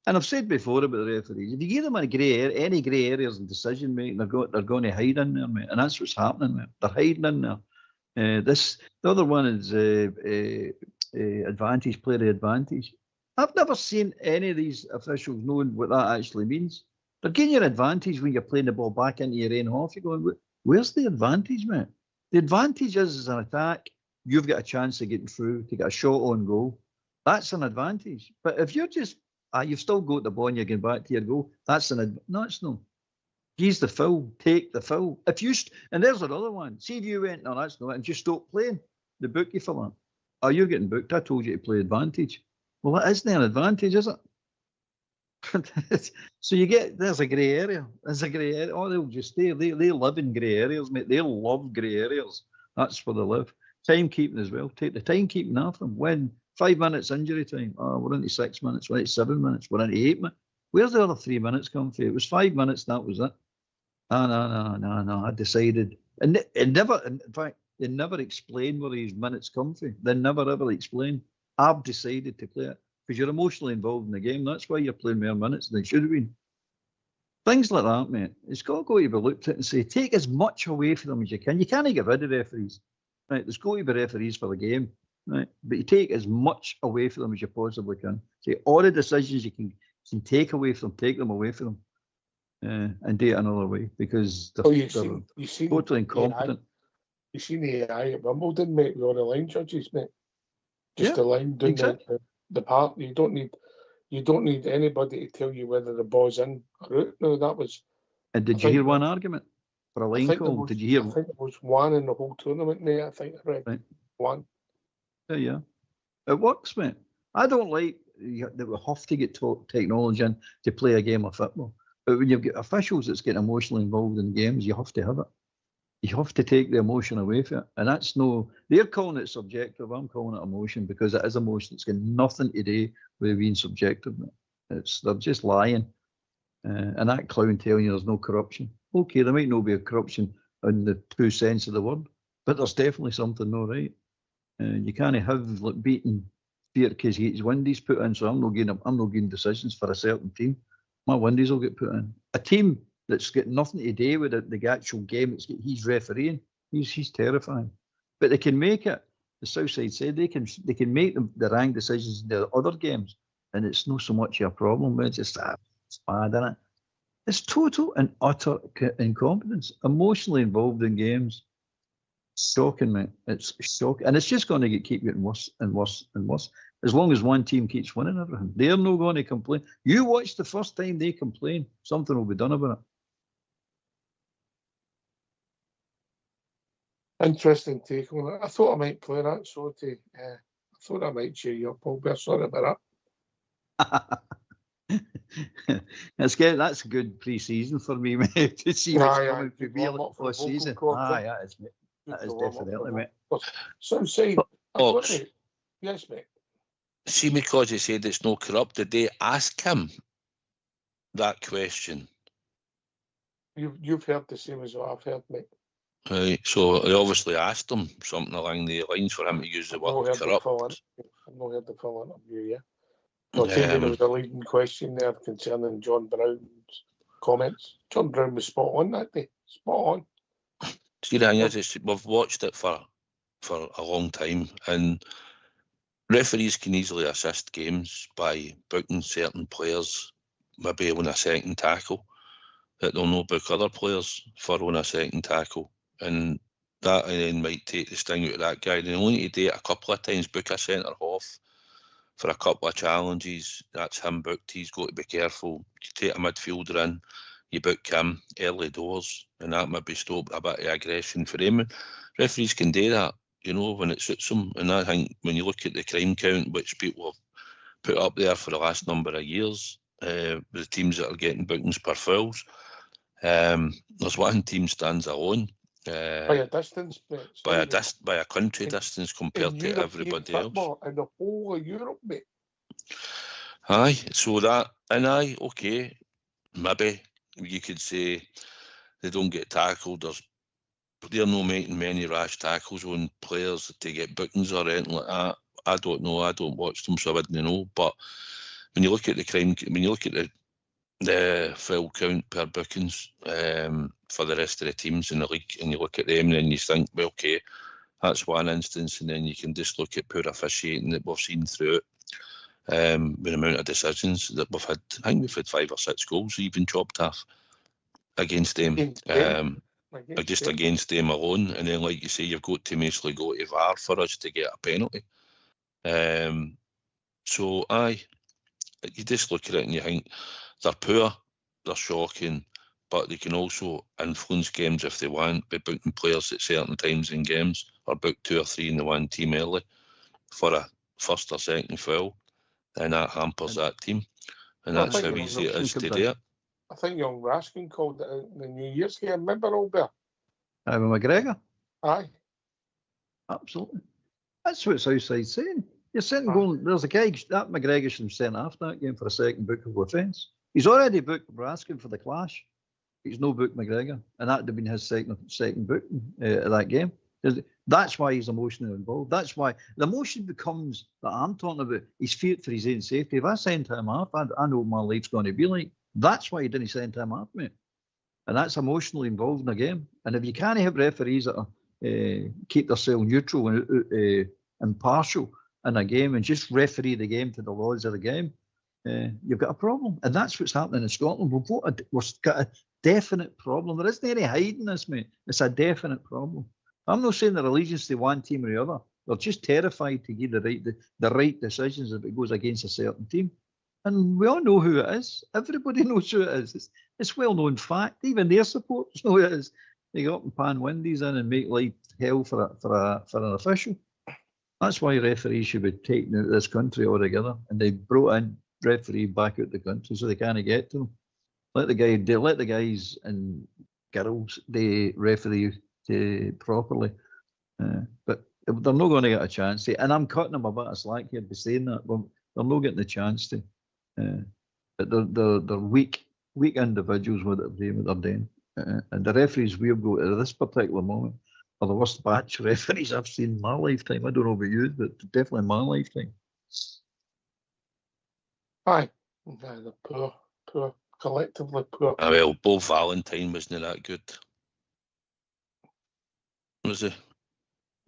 And I've said before about the referees, if you give them any grey areas in decision making, they're going to hide in there, mate. And that's what's happening, mate. They're hiding in there. The other one is advantage, player advantage. I've never seen any of these officials knowing what that actually means. They're getting your advantage when you're playing the ball back into your own half. You're going, where's the advantage, mate? The advantage is an attack. You've got a chance of getting through to get a shot on goal. That's an advantage. But if you're just, you've still got the ball and you're getting back to your goal, that's no, it's no. Use the foul, take the foul. And there's another one. See if you went, no, that's not it, and just stop playing. They book you for that. You're getting booked. I told you to play advantage. Well, that isn't an advantage, is it? So there's a grey area. There's a grey area. Oh, they'll just stay. They live in grey areas, mate. They love grey areas. That's where they live. Timekeeping as well. Take the timekeeping off them. When 5 minutes injury time. Oh, we're into 6 minutes. We're into 7 minutes. We're into 8 minutes. Where's the other 3 minutes come from? It was 5 minutes. That was it. No. I decided. And it never, in fact, they never explain where these minutes come from. They never ever explain. I've decided to play it. Because you're emotionally involved in the game. That's why you're playing more minutes than you should have been. Things like that, mate. It's got to go to be looked at and say, take as much away from them as you can. You can't get rid of referees. Right? There's got to be referees for the game. Right? But you take as much away from them as you possibly can. Say all the decisions you can take away from them, take them away from them. And do it another way. Because they're totally incompetent. You seen the AI at Wimbledon, mate, with all the line judges, mate. Just the line doing the part. You don't need anybody to tell you whether the ball's in or out. No, that was. And did you hear one argument for a line call? Did you hear? I think there was one in the whole tournament, mate. I think I read one. Yeah. It works, mate. I don't like that we have to get technology in to play a game of football. But when you've got officials that's getting emotionally involved in games, you have to have it. You have to take the emotion away from it. And that's they're calling it subjective. I'm calling it emotion because it is emotion. It's got nothing to do with being subjective. They're just lying. And that clown telling you there's no corruption. Okay, there might not be a corruption in the true sense of the word, but there's definitely something not right. You can't have like beating Peter because he gets windies put in, so I'm not getting decisions for a certain team. My windies will get put in. A team that's got nothing to do with the actual game. He's refereeing. He's terrifying. But they can make it. The Southside said they can make the rank decisions in the other games, and it's not so much a problem. It's just it's bad, isn't it? It's total and utter incompetence. Emotionally involved in games. Shocking, mate. It's shocking, and it's just going to keep getting worse and worse and worse. As long as one team keeps winning everything, they're not going to complain. You watch the first time they complain, something will be done about it. Interesting take on it. I thought I might play that, so I thought I might cheer you up, Paul. But sorry about that. That's a good pre-season for me, mate. To see what's coming to be for season. That is definitely, mate. So say, yes, mate. See, because he said it's not corrupt, did they ask him that question? You've heard the same as what I've heard, mate. Right, so they obviously asked him something along the lines for him to use the word corrupt. I've not heard the full interview yet. I think there was a leading question there concerning John Brown's comments. John Brown was spot on that day. Spot on. See, the thing is, we've watched it for a long time, and referees can easily assist games by booking certain players, maybe on a second tackle, that they'll not book other players for on a second tackle. And that then might take the sting out of that guy. They only need to do it a couple of times, book a centre half for a couple of challenges. That's him booked. He's got to be careful. You take a midfielder in, you book him early doors, and that maybe stop a bit of aggression for him. Referees can do that, when it suits them. And I think when you look at the crime count, which people have put up there for the last number of years, the teams that are getting bookings per fouls, there's one team stands alone. By a distance, mate. By a country distance compared to everybody else. In the whole of Europe, mate. Aye, so that, and okay, maybe you could say they don't get tackled. They're not making many rash tackles on players to get bookings or anything like that. I don't know. I don't watch them, so I wouldn't know. But when you look at the foul count per bookings for the rest of the teams in the league, and you look at them, and then you think, well, okay, that's one instance, and then you can just look at poor officiating that we've seen through it. With the amount of decisions that we've had, I think we've had 5 or 6 goals even chopped off against them, against them alone. And then, like you say, you've got to basically go to VAR for us to get a penalty. So, you just look at it and you think they're poor, they're shocking, but they can also influence games if they want by booking players at certain times in games, or book 2 or 3 in the one team early for a first or second foul, and that hampers that team. And Well, I that's think how it easy it was- is to do it. I think young Raskin called it in the New Year's game. Remember, Albert? With McGregor. Aye. Absolutely. That's what Southside's saying. You're sitting Aye. going, there's a guy, that McGregor should have sent after that game for a second bookable offence. He's already booked Raskin for the clash. He's no booked McGregor. And that would have been his second booking of that game. That's why he's emotionally involved. That's why the emotion becomes that I'm talking about. He's feared for his own safety. If I send him off, I know what my life's going to be like. That's why he didn't send him off, mate. And that's emotionally involved in a game. And if you can't have referees that keep themselves neutral and impartial in a game and just referee the game to the laws of the game, you've got a problem. And that's what's happening in Scotland. We've got a definite problem. There isn't any hiding this, mate. It's a definite problem. I'm not saying they're allegiance to one team or the other. They're just terrified to give the right decisions if it goes against a certain team. And we all know who it is. Everybody knows who it is. It's well-known fact. Even their supporters know who it is. They go up and pan windies in and make life hell for an official. That's why referees should be taken out of this country altogether. And they brought in referees back out the country so they can't get to them. Let the guys and girls they referee properly. But they're not going to get a chance to. And I'm cutting them a bit of slack here by saying that. They're not getting the chance to. But they're weak individuals with what they're doing. And the referees we've got at this particular moment are the worst batch referees I've seen in my lifetime. I don't know about you, but definitely in my lifetime. Aye. The poor, collectively poor. Well, Bo Valentine wasn't that good. Was he?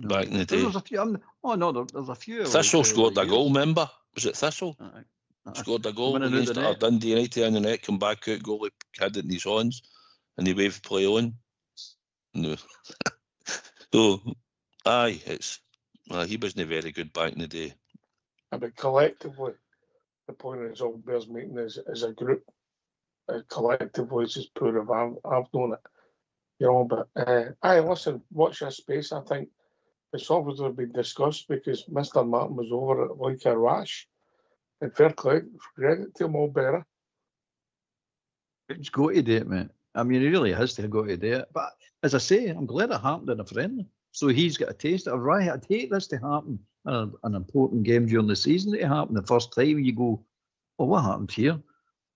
No. Back in the day. There's a few. There's a few. Thistle scored a years. goal, remember? Was it Thistle? Aye. Scored a goal Winning out against the net. Dundee United in the net, come back out, goalie had it in his hands, and he waved play on. No. So, aye, he wasn't very good back in the day. But collectively, the point is all Bears making is as a group, collectively it's as poor as I've known it. You know, but aye, listen, watch this space. I think it's obviously been discussed because Mr. Martin was over it like a rash. And fair credit to him all better. It's got to do it, mate. I mean, he really has to go to do it. But as I say, I'm glad it happened in a friendly. So he's got a taste of it. Right, I'd hate this to happen in an important game during the season. To happen the first time, you go, "Oh, what happened here?"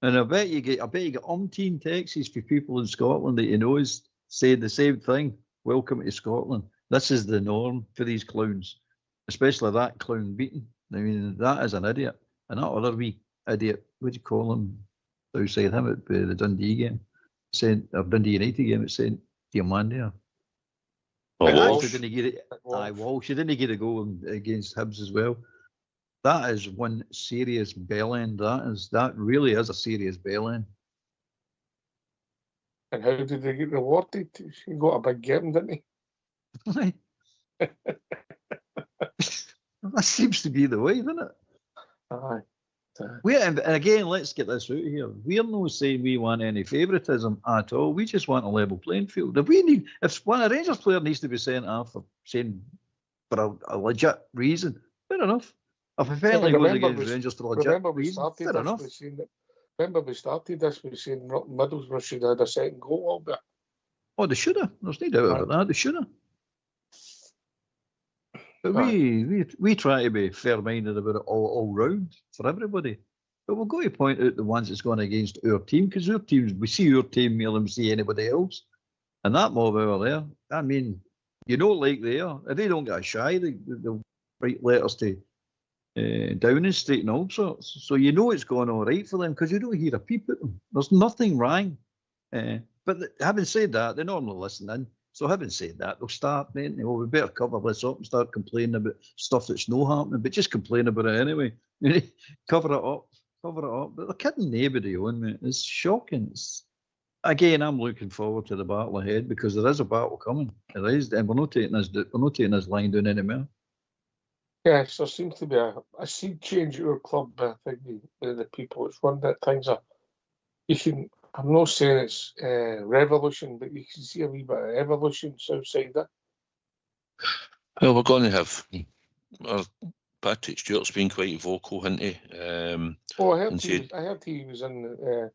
And I bet you get umpteen texts for people in Scotland that you know is saying the same thing. Welcome to Scotland. This is the norm for these clowns, especially that clown beaten. I mean, that is an idiot. And that other wee idiot, what do you call him? Outside him at the Dundee game, Dundee United game, it's saying, "Dear man, there." Walsh. Didn't get it. Walsh. He didn't get a goal against Hibs as well. That is one serious bell end. That really is a serious bell end. And how did they get rewarded? He got a big game, didn't he? That seems to be the way, doesn't it? Aye. And again, let's get this out here. We're not saying we want any favouritism at all. We just want a level playing field. If one a Rangers player needs to be sent off for a legit reason, fair enough. If a penalty goes against Rangers for a legit reason, fair enough. Remember we started this, we saying Middlesbrough should have had a second goal, Albert. Oh, they should have. There's no doubt about that. They should have. But we try to be fair-minded about it all round for everybody. But we've got to point out the ones that's gone against our team, because our teams, we see our team more than we see anybody else. And that mob over there, I mean, you know, like they are. If they don't get a shy, they'll write letters to Downing Street and all sorts. So you know it's going all right for them because you don't hear a peep at them. There's nothing wrong. But having said that, they're normally listening. So having said that, they'll start, mate, we better cover this up and start complaining about stuff that's not happening, but just complain about it anyway. Cover it up. But they're kidding nobody on, mate. It's shocking. Again, I'm looking forward to the battle ahead because there is a battle coming. There is, and we're not taking this line down anymore. Yes, there seems to be a sea change at our club. I think the people. It's one that things are. I'm not saying it's revolution, but you can see a wee bit of evolution outside that. Well, we're going to have our Patrick Stewart's been quite vocal, hasn't he? I heard he was in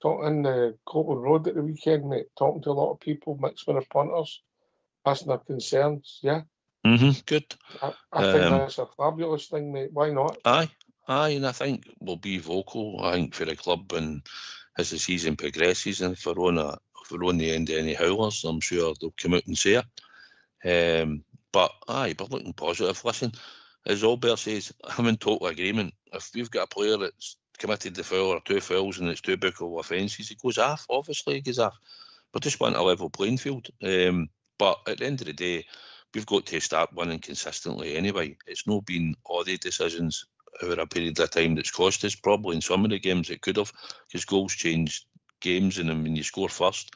Copeland Road at the weekend, mate, talking to a lot of people, mixed with the punters, asking their concerns. Yeah. Good. I think that's a fabulous thing, mate. Why not? Aye, and I think we'll be vocal. I think for the club, and as the season progresses, and if we're on the end of any howlers, I'm sure they'll come out and say it. But aye, we're looking positive. Listen, as Albert says, I'm in total agreement. If we've got a player that's committed the foul or 2 fouls and it's 2 bookable offences, he goes off. Obviously, he goes off. We just want a level playing field. But at the end of the day, we've got to start winning consistently anyway. It's not been all the decisions over a period of time that's cost us. Probably in some of the games it could have, because goals change games, and when you score first,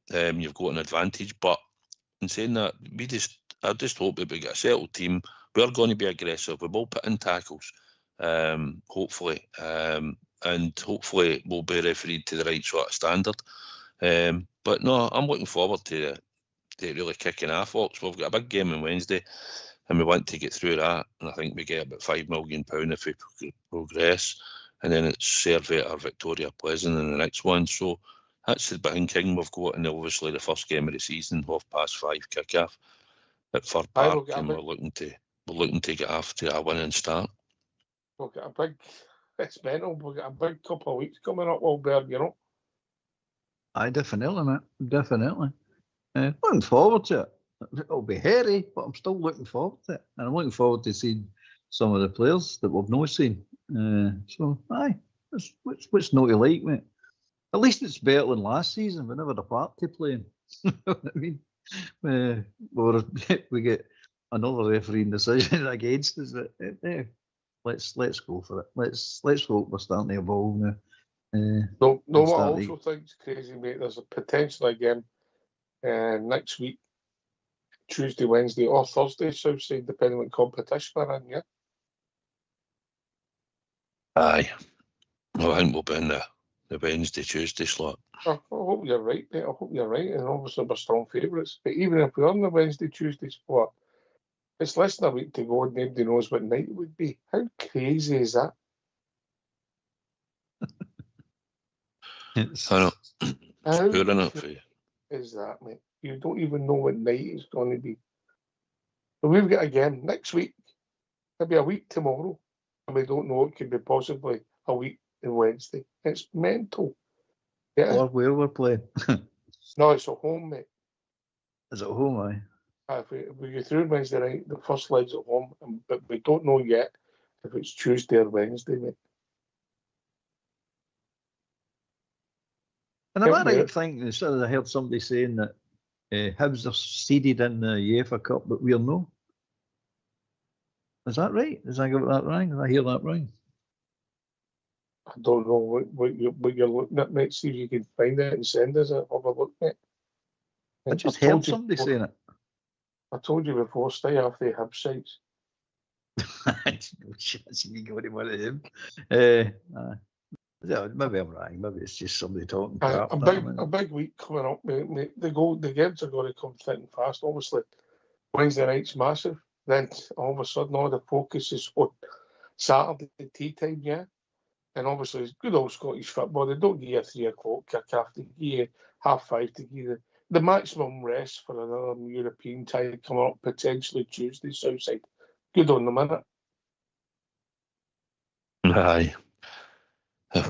you've got an advantage. But in saying that, I just hope that we get a settled team. We're going to be aggressive. We will put in tackles, hopefully, and hopefully we'll be refereed to the right sort of standard. But no, I'm looking forward to really kicking off, folks. We've got a big game on Wednesday, and we want to get through that. And I think we get about £5 million if we progress. And then it's Servette or Victoria Pleasant in the next one. So that's the big king we've got. And obviously the first game of the season, 5:30 kick-off at Fir Park, and we're looking to get off to a winning start. We'll get a big, it's mental, we'll get a big couple of weeks coming up, Albert, you know. Aye, definitely, mate. Definitely. Looking forward to it. It'll be hairy, but I'm still looking forward to it. And I'm looking forward to seeing some of the players that we've not seen. So, aye, what's not to like, mate? At least it's better than last season. We never had a party playing. You know what I mean? We get another refereeing decision against us. Let's go for it. Let's hope we're starting to evolve now. What I also think is crazy, mate, there's a potential again next week, Tuesday, Wednesday or Thursday, Southside, depending on competition we're in, yeah? Aye. Well, I think we'll be in the Wednesday, Tuesday slot. I hope you're right, mate. I hope you're right. And obviously we're strong favourites. But even if we're on the Wednesday, Tuesday spot, it's less than a week to go and nobody knows what night it would be. How crazy is that? I know. It's poor enough for you. Is that, mate? You don't even know what night it's going to be. But we've got again next week. It'll be a week tomorrow. And we don't know, it could be possibly a week on Wednesday. It's mental. Yeah. Or where we're playing. No, it's at home, mate. Is it at home, aye? If we go through Wednesday night, the first leg's at home, but we don't know yet if it's Tuesday or Wednesday, mate. And am I right in thinking, I heard somebody saying that Hibs are seeded in the UEFA Cup, but we're no? Is that right? Did I get that wrong? Did I hear that wrong? I don't know what you're looking at, mate. See if you can find it and send us it. Have a look, mate. I just heard somebody saying it. I told you before, stay off the Hibs sites. No chance of me going to one of them. Maybe I'm wrong. Maybe it's just somebody talking crap. A big week coming up, mate. The games are going to come thick and fast. Obviously, Wednesday night's massive. Then all of a sudden, all the focus is on Saturday tea time, yeah. And obviously, it's good old Scottish football. They don't give you a 3 o'clock kick-off. They give you 5:30 to give you the maximum rest for another European tie coming up potentially Tuesday, Southside. Good on the minute. Aye. I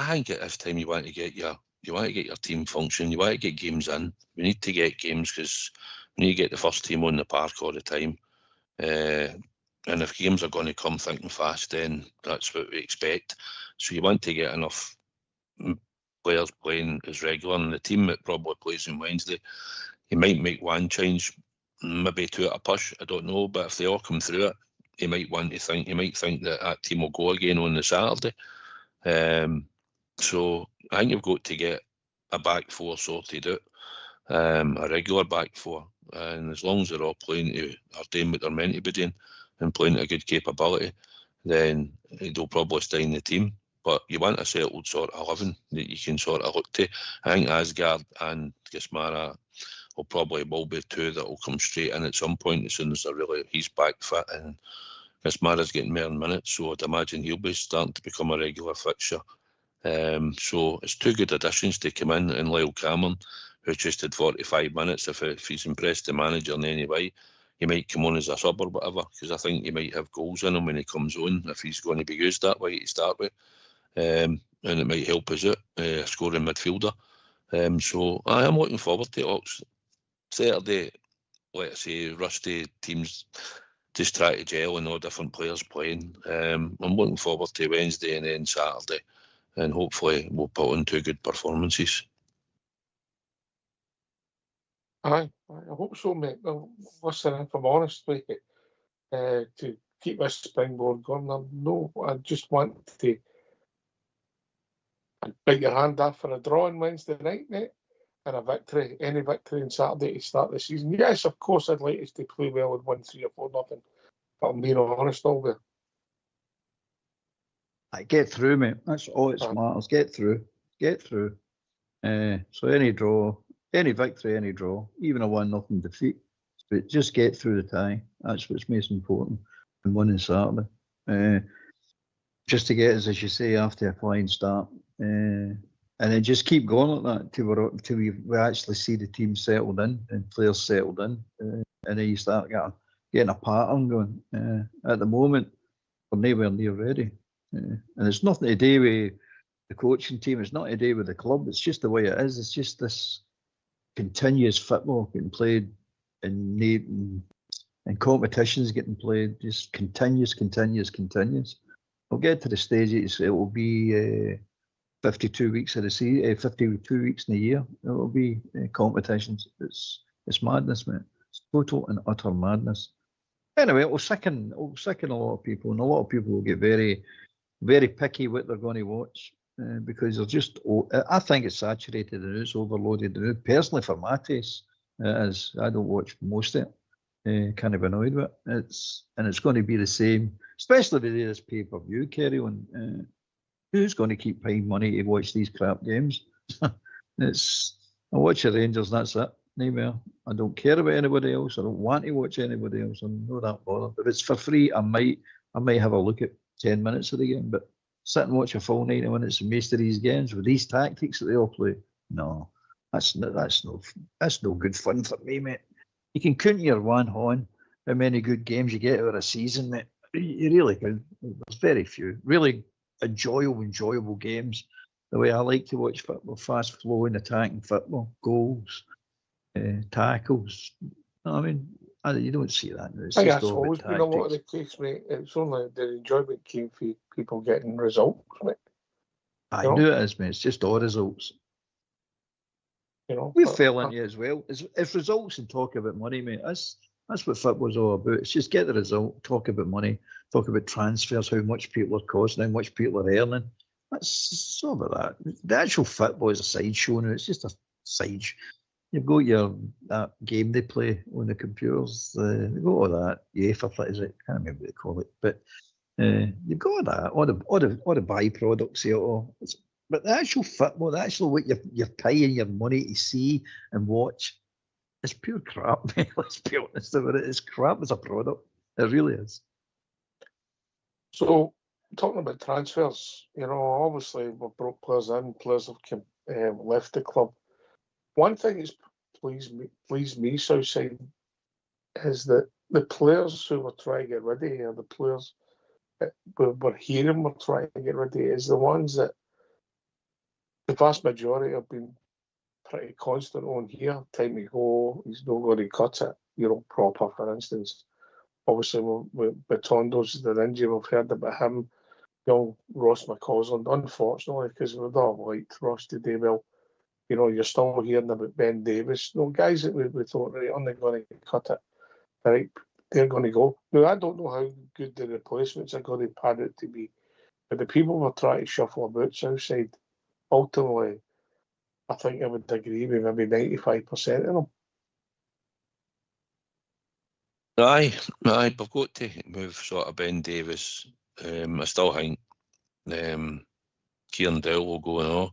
think at this time you want to get your team function. You want to get games in. We need to get games because we need to get the first team on the park all the time. And if games are going to come thick and fast, then that's what we expect. So you want to get enough players playing as regular. And the team that probably plays on Wednesday, he might make one change, maybe 2 at a push. I don't know, but if they all come through it, he might think that team will go again on the Saturday. So I think you've got to get a back four sorted out, a regular back four, and as long as they're all playing are doing what they're meant to be doing and playing at a good capability, then they'll probably stay in the team. But you want a settled sort of 11 that you can sort of look to. I think Asgard and Gismara There'll probably will be 2 that will come straight in at some point as soon as he's back fit, and Kamara's getting more minutes, so I'd imagine he'll be starting to become a regular fixture. So it's 2 good additions to come in, and Lyle Cameron, who's just had 45 minutes, if he's impressed the manager in any way, he might come on as a sub or whatever, because I think he might have goals in him when he comes on, if he's going to be used that way to start with. And it might help us out, scoring midfielder. So I am looking forward to Ox. Saturday, let's say, rusty teams just try to gel and all different players playing. I'm looking forward to Wednesday and then Saturday, and hopefully we'll put on 2 good performances. Aye, I hope so, mate. Well, listen, if I'm honest with you, to keep this springboard going, I just want to bite your hand off for a draw on Wednesday night, mate, and a victory, any victory on Saturday to start the season. Yes, of course, I'd like us to play well and win 3 or 4-0, but I'm being honest all there. I get through, mate. That's all it matters. Get through. So any draw, any victory, any draw, even a 1-0 defeat, but just get through the tie. That's what's most important. And winning Saturday, just to get us, as you say, after a flying start, and then just keep going like that till we actually see the team settled in and players settled in, and then you start getting a pattern going. At the moment, we're nowhere near ready, and it's nothing to do with the coaching team. It's not to do with the club. It's just the way it is. It's just this continuous football getting played and competitions getting played, just continuous. We'll get to the stage it will be 52 weeks of the season, 52 weeks in a year. It will be competitions. It's madness, mate. It's total and utter madness. Anyway, it will sicken a lot of people, and a lot of people will get very, very picky what they're going to watch because they're just. I think it's saturated and it's overloaded. And personally, for my taste, as I don't watch most of it. Kind of annoyed with it. It's going to be the same, especially with this pay-per-view carry on. Who's going to keep paying money to watch these crap games? I watch the Rangers, and that's it. Anyway, I don't care about anybody else. I don't want to watch anybody else. I'm not that bothered. If it's for free, I might have a look at 10 minutes of the game, but sit and watch a full 90 minutes of most of these games with these tactics that they all play. No, that's no good fun for me, mate. You can count your one hand how many good games you get out of a season, mate. You really can. There's very few really enjoyable games. The way I like to watch football, fast flowing, attacking football, goals, tackles. I mean, you don't see that now. I think that's always been a lot of the case, mate. It's only the enjoyment came for people getting results, mate. I know it is, mate. It's just all results. We fell into it as well. It's results and talk about money, mate. That's what football's all about. It's just get the result, talk about money, talk about transfers, how much people are costing, how much people are earning. That's all about that. The actual football is a sideshow now. It's just a side. You've got that game they play on the computers. You've got all that. UEFA, is it? I can't remember what they call it. But you've got all that. All the byproducts here. But the actual football, the actual what you're paying your money to see and watch, it's pure crap, mate. Let's be honest about it. It's crap as a product. It really is. So, talking about transfers, obviously we've brought players in, players have left the club. One thing that's pleased me, Southside, is that the players who we're trying to get rid of, or the players that we're hearing we're trying to get rid of, is the ones that the vast majority have been pretty constant on here. Time to go, he's not going to cut it, proper, for instance. Obviously, with Batondo's the injury, we've heard about him. Ross McCausland, unfortunately, because we'd all liked Ross today. Well, you're still hearing about Ben Davis. Guys that we thought, right, aren't they going to cut it? Right, they're going to go. Now, I don't know how good the replacements are going to pan out to be, but the people we're trying to shuffle about Southside, ultimately, I think I would agree with maybe 95% of them. Aye, we've got to move sort of Ben Davis. I still think Kieran Dowell will go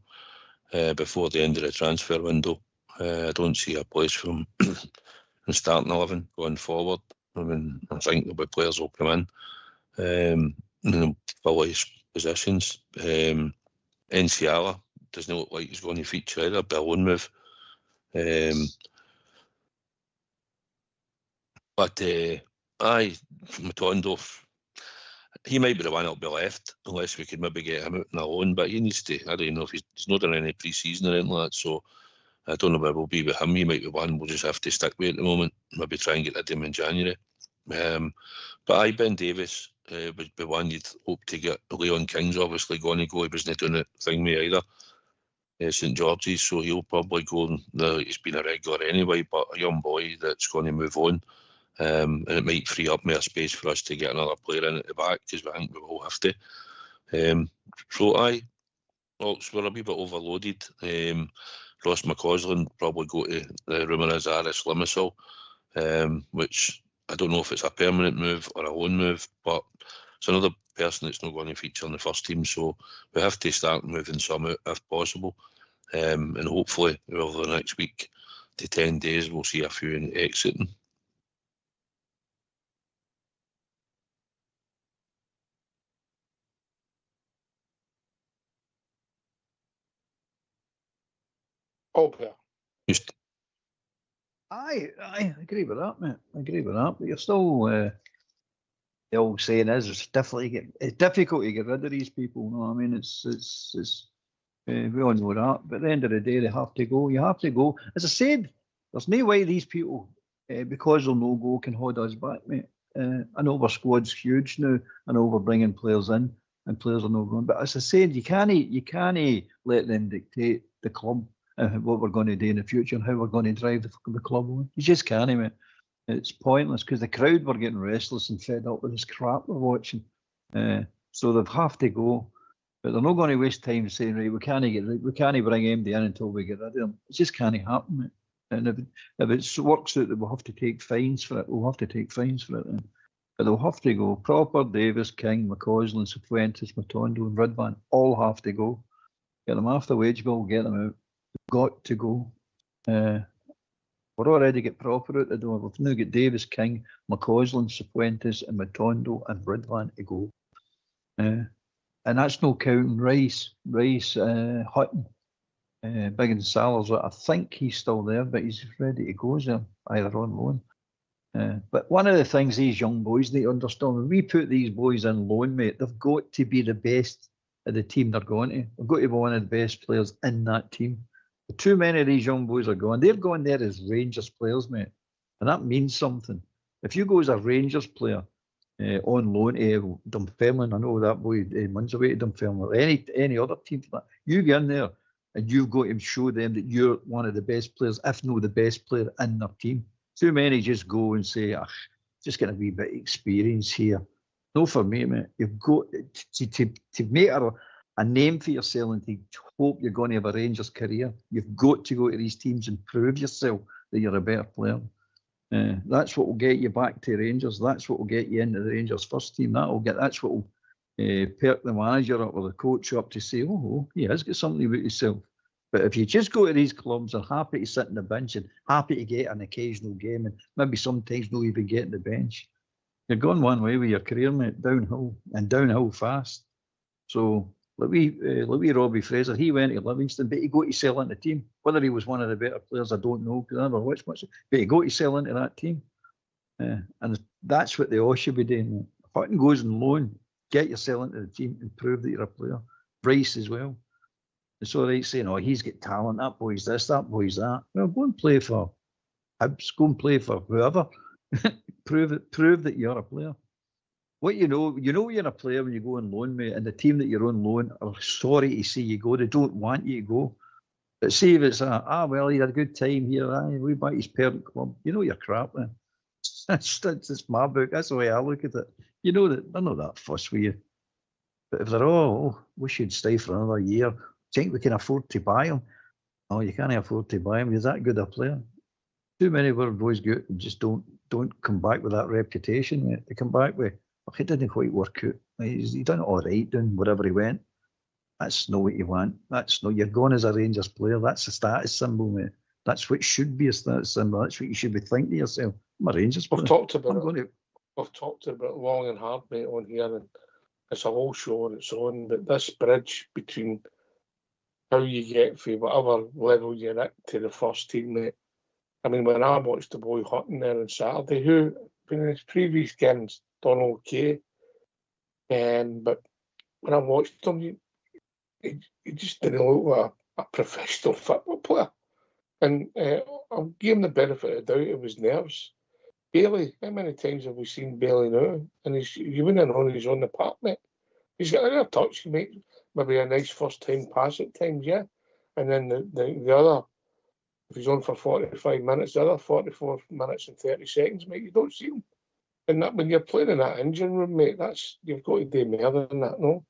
on before the end of the transfer window. I don't see a place for him in starting 11 going forward. I mean, I think there'll be players will come in and fill his positions. Enciala doesn't look like he's going to feature either. Be a loan move. But Matondo, he might be the one that'll be left unless we could maybe get him out on a loan. But he needs to. I don't know if he's not done any pre-season or anything like that. So I don't know where we'll be with him. He might be one we'll just have to stick with at the moment. Maybe try and get rid of him in January. But Ben Davis would be one you'd hope to get. Leon King's obviously going to go. He wasn't doing the thing with either. St George's, so he'll probably go. He's been a regular anyway, but a young boy that's going to move on. And it might free up more space for us to get another player in at the back, because I think we will have to. Hawks were a wee bit overloaded. Ross McCausland probably go to the rumour is Aris Limassol, which I don't know if it's a permanent move or a loan move, but it's another person that's not going to feature in the first team, so we have to start moving some out if possible. And hopefully over the next week to 10 days we'll see a few exiting. I agree with that, mate. I agree with that. But you're still, the old saying is, it's difficult to get rid of these people. You know what I mean? We all know that. But at the end of the day, they have to go. You have to go. As I said, there's no way these people, because they'll no go, can hold us back, mate. I know our squad's huge now. I know we're bringing players in, and players are not going. But as I said, you can't let them dictate the club. What we're going to do in the future and how we're going to drive the club on. You just can't, mate. It's pointless because the crowd were getting restless and fed up with this crap we're watching. So they have to go, but they're not going to waste time saying, right, we can't bring MD in until we get rid of them. It just can't happen, mate. And if it works out that we'll have to take fines for it, we'll have to take fines for it then. But they'll have to go. Proper, Davis, King, McCausland, Cifuentes, Matondo, and Ridvan all have to go. Get them off the wage bill, get them out. Got to go. We're already get proper out the door. We've now got Davis, King, McCausland, Cifuentes, and Matondo and Ridvan to go. And that's no counting Rice, Hutton, Biggins Salers. I think he's still there, but he's ready to go there, either on loan. But one of the things these young boys need to understand, when we put these boys in loan, mate, they've got to be the best of the team they're going to. They've got to be one of the best players in that team. Too many of these young boys are going. They're going there as Rangers players, mate. And that means something. If you go as a Rangers player on loan to Dunfermline, I know that boy months away to Dunfermline, or any other team for that, you get in there and you've got to show them that you're one of the best players, if not the best player in their team. Too many just go and say, just get a wee bit of experience here. No, for me, mate. You've got to make a name for yourself and to hope you're going to have a Rangers career. You've got to go to these teams and prove yourself that you're a better player. That's what will get you back to Rangers. That's what will get you into the Rangers first team. That's what will perk the manager up or the coach up to say, oh, he has got something about himself. But if you just go to these clubs and happy to sit on the bench and happy to get an occasional game and maybe sometimes not even get on the bench, you're going one way with your career, mate, downhill fast. So like we Robbie Fraser, he went to Livingston, but he got to sell into the team. Whether he was one of the better players, I don't know, because I never watched much. But he got to sell into that team. And that's what they all should be doing. Hutton goes on loan, get yourself into the team and prove that you're a player. Bryce as well. It's all right saying, he's got talent, that boy's this, that boy's that. Well, go and play for Hibs, go and play for whoever. Prove that you're a player. What you know you're a player when you go on loan, mate, and the team that you're on loan are sorry to see you go. They don't want you to go. But see if it's well, he had a good time here, we back his parent club. You know you're crap, man. That's my book. That's the way I look at it. You know that they're not that fussed with you. But if they're, we should stay for another year. Think we can afford to buy him? Oh, you can't afford to buy him. He's that good a player. Too many of our boys go and just don't come back with that reputation, mate. They come back with, it didn't quite work out. He done it all right doing wherever he went. That's not what you want. That's not, you're going as a Rangers player. That's a status symbol, mate. That's what should be. That's what you should be thinking to yourself. I'm a Rangers player. We've talked about I'm it. going to. We've talked about it long and hard, mate, on here, and it's a whole show on its own. But this bridge between how you get from whatever level you're at to the first team, mate. I mean, when I watched the boy Hutton there on Saturday, who in his previous games done okay, but when I watched him, he just didn't look like a professional football player. And I'll give him the benefit of the doubt, it was nerves. Bailey, how many times have we seen Bailey now? And he's winning on his own park, mate. He's got a touch, mate. Maybe a nice first time pass at times, yeah. And then the other, if he's on for 45 minutes, the other 44 minutes and 30 seconds, mate, you don't see him. And that, when you're playing in that engine room, mate, you've got to do more than that, no?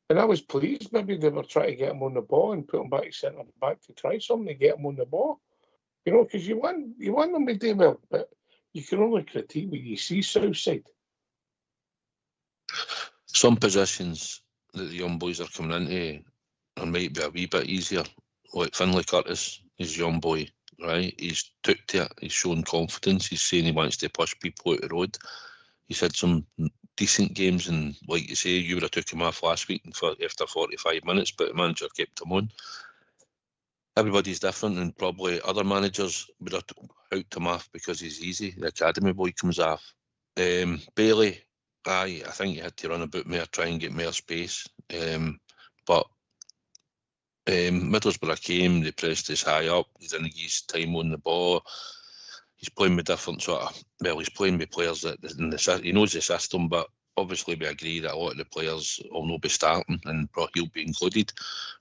And I was pleased maybe they were trying to get him on the ball and put him back to centre back to try something to get him on the ball. You know, because you want them to do well, but you can only critique what you see south side. Some positions that the young boys are coming into might be a wee bit easier. Like Finlay Curtis, he's a young boy, right? He's took to it, he's shown confidence, he's saying he wants to push people out the road. He's had some decent games, and like you say, you would have took him off last week after 45 minutes, but the manager kept him on. Everybody's different, and probably other managers would have out him off because he's easy. The academy boy comes off. Bailey, I think he had to run a bit more, try and get more space. But Middlesbrough came, they pressed us high up, he didn't get his time on the ball. He's playing with different he's playing with players that he knows the system, but obviously we agree that a lot of the players will not be starting, and he'll be included.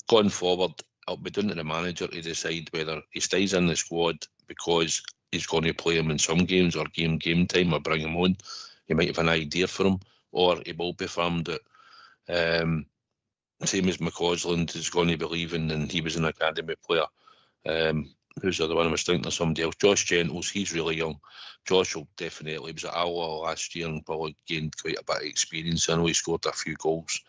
Going forward, it'll be down to the manager to decide whether he stays in the squad because he's going to play him in some games or game time or bring him on. He might have an idea for him, or he will be firmed that same as McCausland is going to be leaving, and he was an academy player. Who's the other one? I was thinking of somebody else. Josh Gentles, he's really young. Josh will definitely, he was at Alloa last year and probably gained quite a bit of experience. I know he scored a few goals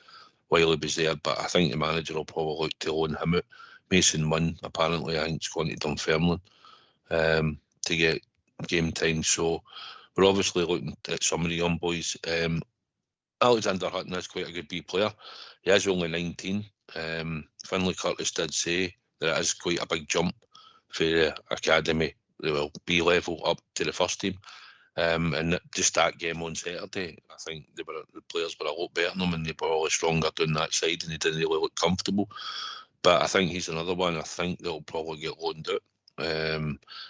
while he was there, but I think the manager will probably look to loan him out. Mason Munn, apparently, I think, is going to Dunfermline to get game time. So we're obviously looking at some of the young boys. Alexander Hutton is quite a good B player. He is only 19. Finlay Curtis did say that it is quite a big jump for the academy, well, B level up to the first team. And just that game on Saturday, I think the players were a lot better than him, and they were all stronger down that side, and he didn't really look comfortable. But I think he's another one. I think they'll probably get loaned out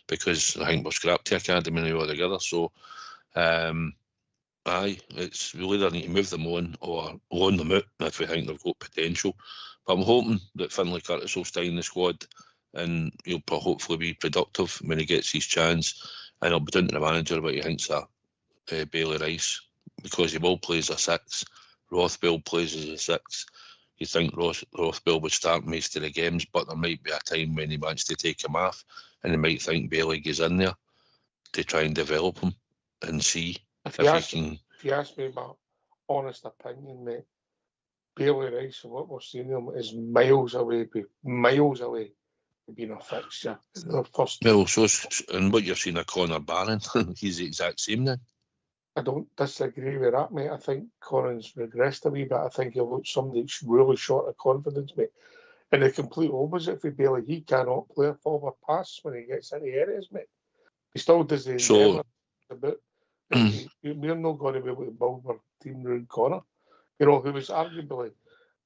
because I think we've scrapped the academy now altogether. So, it's we either need to move them on or loan them out if we think they've got potential. But I'm hoping that Finlay Curtis will stay in the squad, and he'll hopefully be productive when he gets his chance. And it'll be down to the manager what he thinks of Bailey Rice, because he will play as a 6. Rothwell plays as a 6. You think Rothwell would start most of the games, but there might be a time when he wants to take him off, and he might think Bailey goes in there to try and develop him and see if he can. If you ask me my honest opinion, mate, Bailey Rice and what we're seeing him is miles away being a fixture in the first. Well, so and what you're seeing of Connor Barron, he's the exact same then. I don't disagree with that, mate. I think Connor's regressed a wee bit. I think he looks somebody that's really short of confidence, mate. And the complete opposite for Bailey, he cannot play a forward pass when he gets into areas, mate. He still does the about. We're not going to be able to build our team around Connor. You know, who was arguably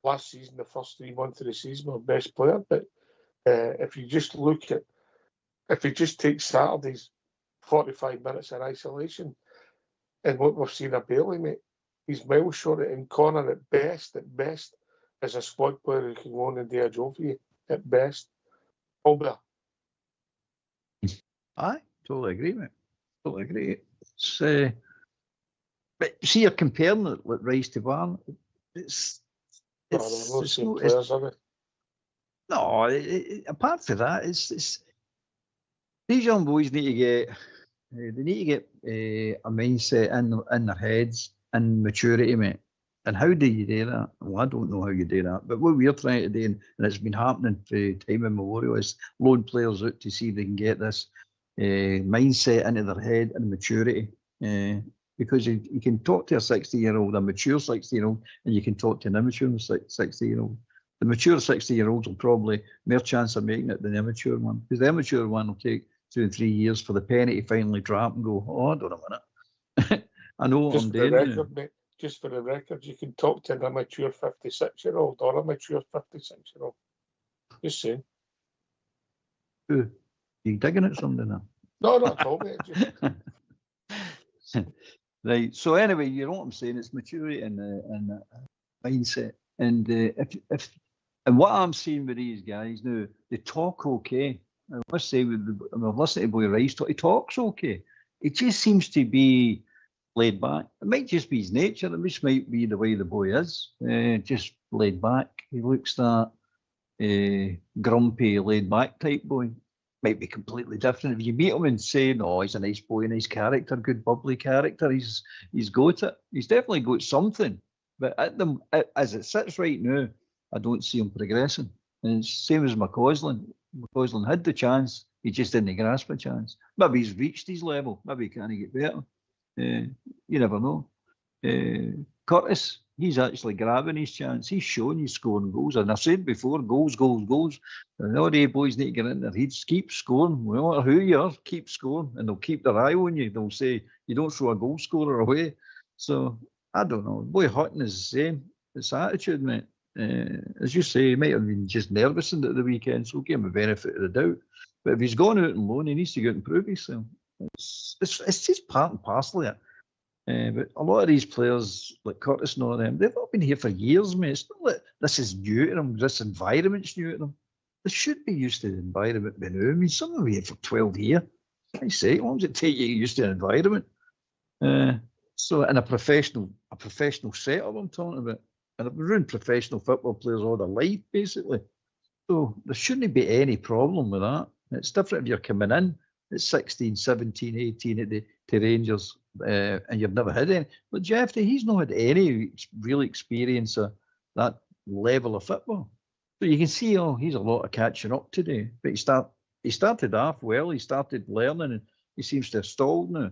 last season, the first 3 months of the season, our best player. But if you just take Saturday's 45 minutes in isolation and what we've seen of Bailey, mate, he's miles short of, and Connor at best, is a squad player who can go on and do a job for you, at best. Albert. Aye, totally agree, mate. Totally agree. But see, you're comparing it with Rice to Barn. Apart from that, it's these young boys need to get a mindset in their heads and maturity, mate. And how do you do that? Well, I don't know how you do that. But what we're trying to do, and it's been happening for time immemorial, is loan players out to see if they can get this mindset into their head and maturity. Because you can talk to a 60-year-old, a mature 60-year-old, and you can talk to an immature 60-year-old. The mature 60-year-olds will probably more chance of making it than the immature one, because the immature one will take 2 and 3 years for the penny to finally drop and go, oh, hold on a minute. I know what I'm doing. Just for the record, you can talk to an immature 56-year-old or a mature 56-year-old. Just saying. Ooh, you digging at something now? No, not at all, mate. Right. So anyway, you know what I'm saying? It's maturity and mindset. And and what I'm seeing with these guys now, they talk okay. I must say, I'm listening to Boy Rice talk. He talks okay. It just seems to be laid back. It might just be his nature. It just might be the way the boy is. Just laid back. He looks that grumpy, laid back type boy. Might be completely different. If you meet him and say, no, he's a nice boy, nice character, good bubbly character, he's got it. He's definitely got something. But as it sits right now, I don't see him progressing. And it's the same as McCausland. McCausland had the chance, he just didn't grasp the chance. Maybe he's reached his level, maybe he can't get better. You never know. Curtis, he's actually grabbing his chance. He's showing he's scoring goals. And I said before, goals. And all the boys need to get in their heads, keep scoring. No matter who you are, keep scoring. And they'll keep their eye on you. They'll say, you don't throw a goal scorer away. So, I don't know. Boy Hutton is the same. It's attitude, mate. As you say, he might have been just nervous at the weekend, so give him the benefit of the doubt. But if he's gone out on loan, he needs to go out and prove himself. It's just part and parcel of it. But a lot of these players, like Curtis and all of them, they've all been here for years, mate. It's not like this is new to them, this environment's new to them. They should be used to the environment by now. I mean, some of them are here for 12 years. I say, how long does it take you to get used to an environment? So in a professional setup I'm talking about. And I've been around professional football players all their life, basically. So there shouldn't be any problem with that. It's different if you're coming in at 16, 17, 18 to Rangers and you've never had any. But Jeffrey, he's not had any real experience of that level of football. So you can see, he's a lot of catching up to do. But he started off well. He started learning and he seems to have stalled now.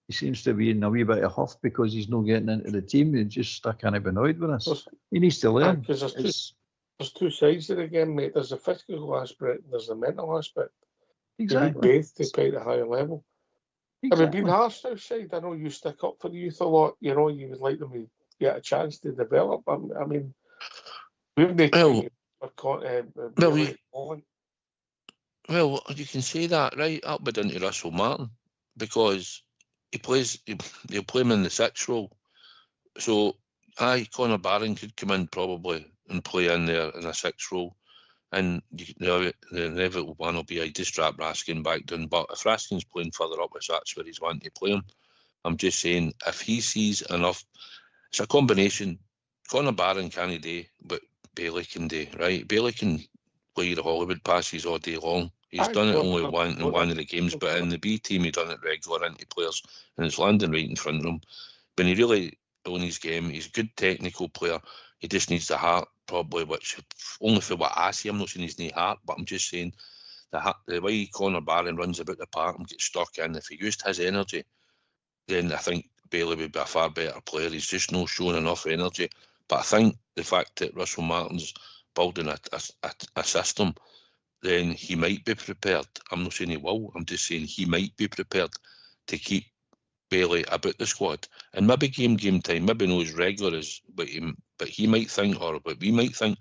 He seems to be in a wee bit of huff because he's not getting into the team. He's just stuck in annoyed with us. He needs to learn. Because there's two sides to the game, mate. There's the physical aspect and there's the mental aspect. Exactly. You need both to play at a higher level. Exactly. Have you been harsh outside? I know you stick up for the youth a lot. You know, you would like them to get a chance to develop. I mean, well, you can say that, right? I'll be down to Russell Martin because they'll play him in the 6th role. So, Conor Barron could come in probably and play in there in a 6th role. And the inevitable one will be I just drop Raskin back down. But if Raskin's playing further up, that's where he's wanting to play him. I'm just saying, if he sees enough, it's a combination. Conor Barron can't do, but Bailey can do, right? Bailey can play the Hollywood passes all day long. He's done it only in one of the games, but in the B team, he done it regular into players, and it's landing right in front of him. When he really owns his game, he's a good technical player. He just needs the heart, probably, which only for what I see, I'm not saying he's no heart, but I'm just saying the way Conor Barron runs about the park and gets stuck in, if he used his energy, then I think Bailey would be a far better player. He's just not showing enough energy. But I think the fact that Russell Martin's building a system, then he might be prepared. I'm not saying he will. I'm just saying he might be prepared to keep Bailey about the squad. And maybe game time, maybe not as regular as, but he might think, or but we might think,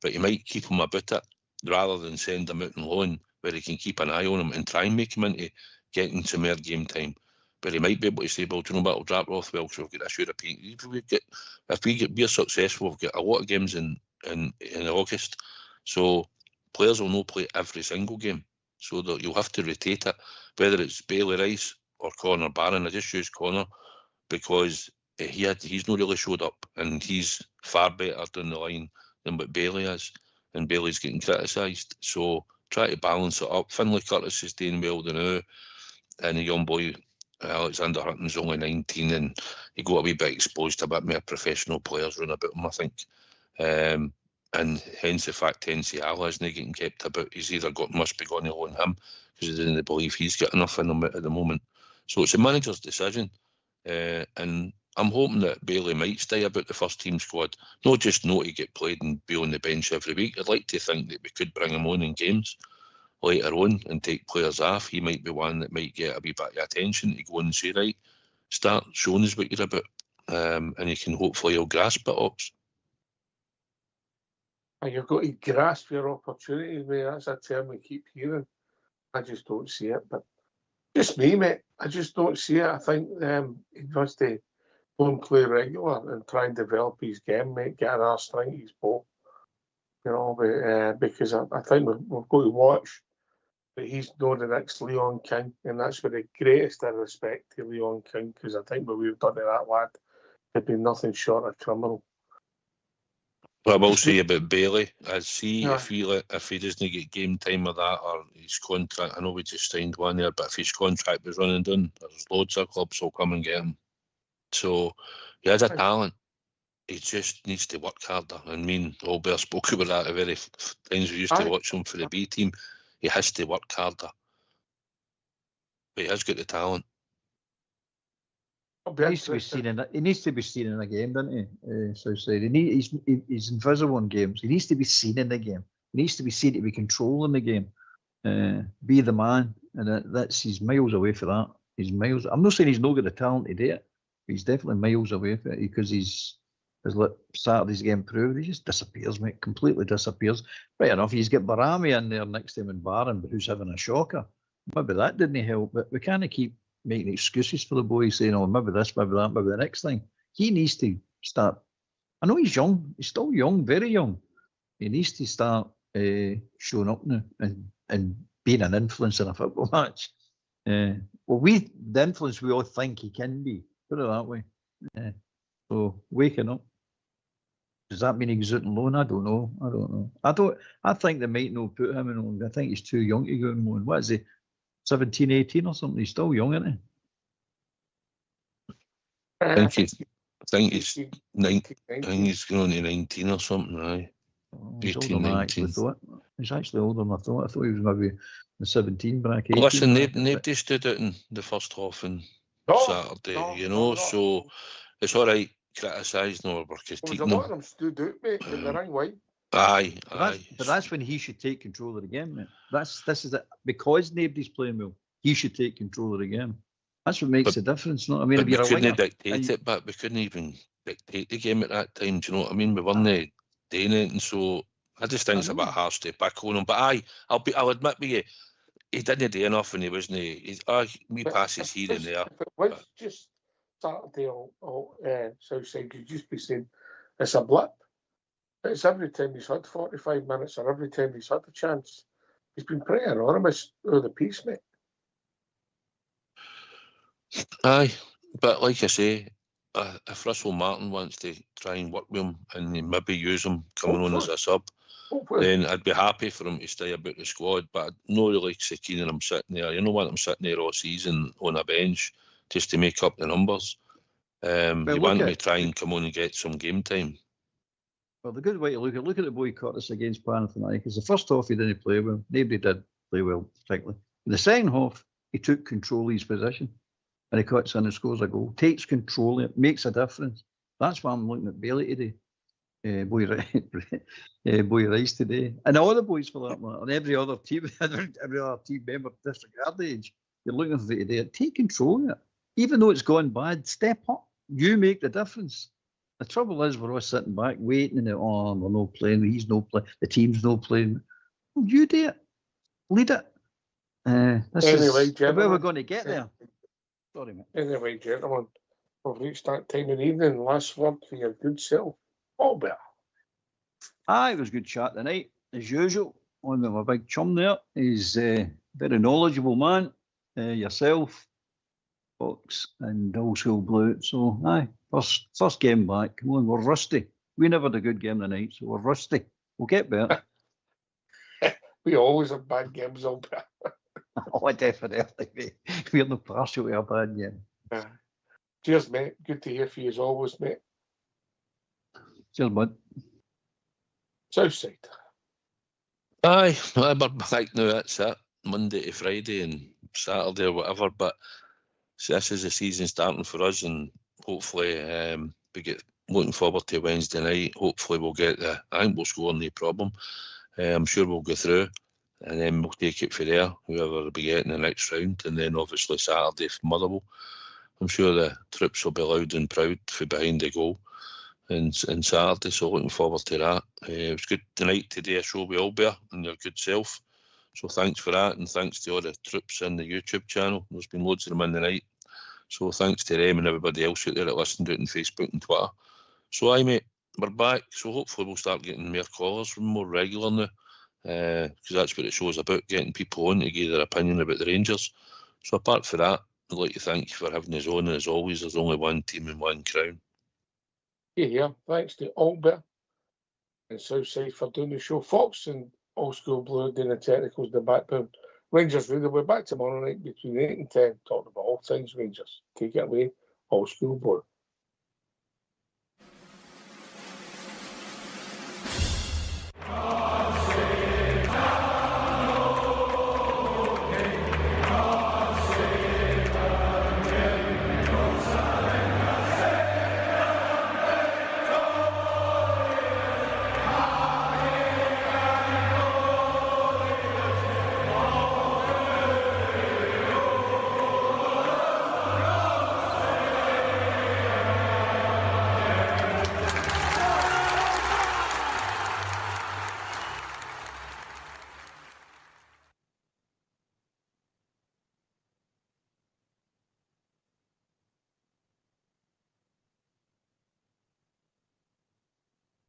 but he might keep him about it rather than send him out on loan where he can keep an eye on him and try and make him into getting some more game time. But he might be able to say, well, do you know what, I'll drop Rothwell because we've got this European. If we're successful, we've got a lot of games in August. So players will not play every single game. So that you'll have to rotate it, whether it's Bailey Rice or Conor Barron. I just use Conor because he's not really showed up and he's far better down the line than what Bailey is. And Bailey's getting criticised. So try to balance it up. Finlay Curtis is doing well now. And the young boy, Alexander Hutton's only 19 and he got a wee bit exposed to a bit more professional players around about him, I think. And hence the fact NCL isn't getting kept about. He's either must be going to loan him because he didn't believe he's got enough in him at the moment. So it's a manager's decision. And I'm hoping that Bailey might stay about the first team squad, not just know to get played and be on the bench every week. I'd like to think that we could bring him on in games later on and take players off. He might be one that might get a wee bit of attention to go and say, right, start showing us what you're about, and you can hopefully he'll grasp it up. And you've got to grasp your opportunities, mate. That's a term we keep hearing. I just don't see it. But just me, mate. I just don't see it. I think he wants to go and play regular and try and develop his game, mate. Get an arse strength his ball. You know, because I think we've got to watch that he's not the next Leon King, and that's with the greatest of respect to Leon King, because I think what we've done to that lad has been nothing short of criminal. But I will say about Bailey, if he doesn't get game time with that, or his contract, I know we just signed one there, but if his contract was running down, there's loads of clubs will come and get him. So he has a talent. He just needs to work harder. I mean, Albert spoke about that the very times we used to watch him for the B team. He has to work harder. But he has got the talent. He needs to be seen in a game, doesn't he? Southside. He's invisible in games. He needs to be seen in the game. He needs to be seen to be controlling the game. Be the man. And he's miles away from that. He's miles. I'm not saying he's not got the talent to do it, but he's definitely miles away from it because as Saturday's game proved, he just disappears, mate. Completely disappears. Right enough, he's got Barami in there next to him in Barron, who's having a shocker. Maybe that didn't help, but we can't keep making excuses for the boy, saying, oh, maybe this, maybe that, maybe the next thing. He needs to start. I know he's young. He's still young, very young. He needs to start showing up now and being an influence in a football match. The influence we all think he can be. Put it that way. So waking up. Does that mean he's out on loan? I don't know. I think they might not put him in loan. I think he's too young to go on loan. What is he? 17, 18 or something? He's still young, isn't he? I think he's 19. I think he's going to 19 or something, aye. 18, 19. He's actually older than I thought. I thought he was maybe the 17 bracket. Listen, nobody stood out in the first half on Saturday, so it's all right criticising or critiquing them. A lot of them stood out, mate, in the ring wide. Aye. But that's when he should take control of the game, mate. This is it. Because nobody's playing well, he should take control of the game. That's what makes the difference. Not, I mean, we couldn't dictate it, but we couldn't even dictate the game at that time. Do you know what I mean? We weren't doing it, and so I just think it's a bit harsh to back on him. But I'll admit with you, he didn't do enough, and he wasn't. Me passes here and there. If it was just Saturday or Southside, you'd just be saying it's a blip. It's every time he's had 45 minutes or every time he's had a chance. He's been pretty anonymous through the piece, mate. Aye, but like I say, if Russell Martin wants to try and work with him and maybe use him coming on as a sub, then I'd be happy for him to stay about the squad. But I'd not really so keen on him sitting there. You don't want him sitting there all season on a bench just to make up the numbers. You want him to try and come on and get some game time. Well, the good way to look at the boy Curtis against Panathinaikos. The first half he didn't play well. Nobody did play well, particularly. In the second half, he took control of his position. And he cuts in and scores a goal. Takes control, it makes a difference. That's why I'm looking at Bailey today. Boy Rice today. And all the boys for that matter. And every other team member disregard the age. You're looking for it today. Take control of it. Even though it's gone bad, step up. You make the difference. The trouble is we're all sitting back waiting and we're not playing, he's not playing, the team's not playing. Well, you do it. Lead it. Where we're going to get there. Sorry, mate. Anyway, gentlemen, we've reached that time of the evening. Last word for your good self. Albert. It was good chat tonight, as usual. On with my big chum there. He's a very knowledgeable man. Yourself, Fox, and also Blue. So, first game back. Come on, we're rusty. We never had a good game tonight, so we're rusty. We'll get better. We always have bad games, Albert. Oh, definitely, mate. We're not partial to our band, yeah. Cheers, mate. Good to hear from you as always, mate. Cheers, bud. Southside. Aye, we're back now, that's it. Monday to Friday and Saturday or whatever, but so this is the season starting for us, and hopefully we get looking forward to Wednesday night. Hopefully we'll get I think we'll score, no problem. I'm sure we'll go through, and then we'll take it from there, whoever will be getting the next round, and then obviously Saturday for Motherwell. I'm sure the troops will be loud and proud for behind the goal and Saturday, so looking forward to that. It was good tonight to do a show with Albert and your good self, so thanks for that, and thanks to all the troops in the YouTube channel. There's been loads of them in the night, so thanks to them and everybody else out there that listened to it on Facebook and Twitter. So aye, mate, we're back, so hopefully we'll start getting more callers more regular now, because that's what the show's about, getting people on to give their opinion about the Rangers. So apart from that, I'd like to thank you for having us on, and as always, there's only one team and one crown. Yeah, thanks to Albert and Southside for doing the show. Fox and Old School Blue doing the technicals in the background. Rangers Radio, we're back tomorrow night between 8 and 10, talking about all things Rangers. Take it away, Old School Blue.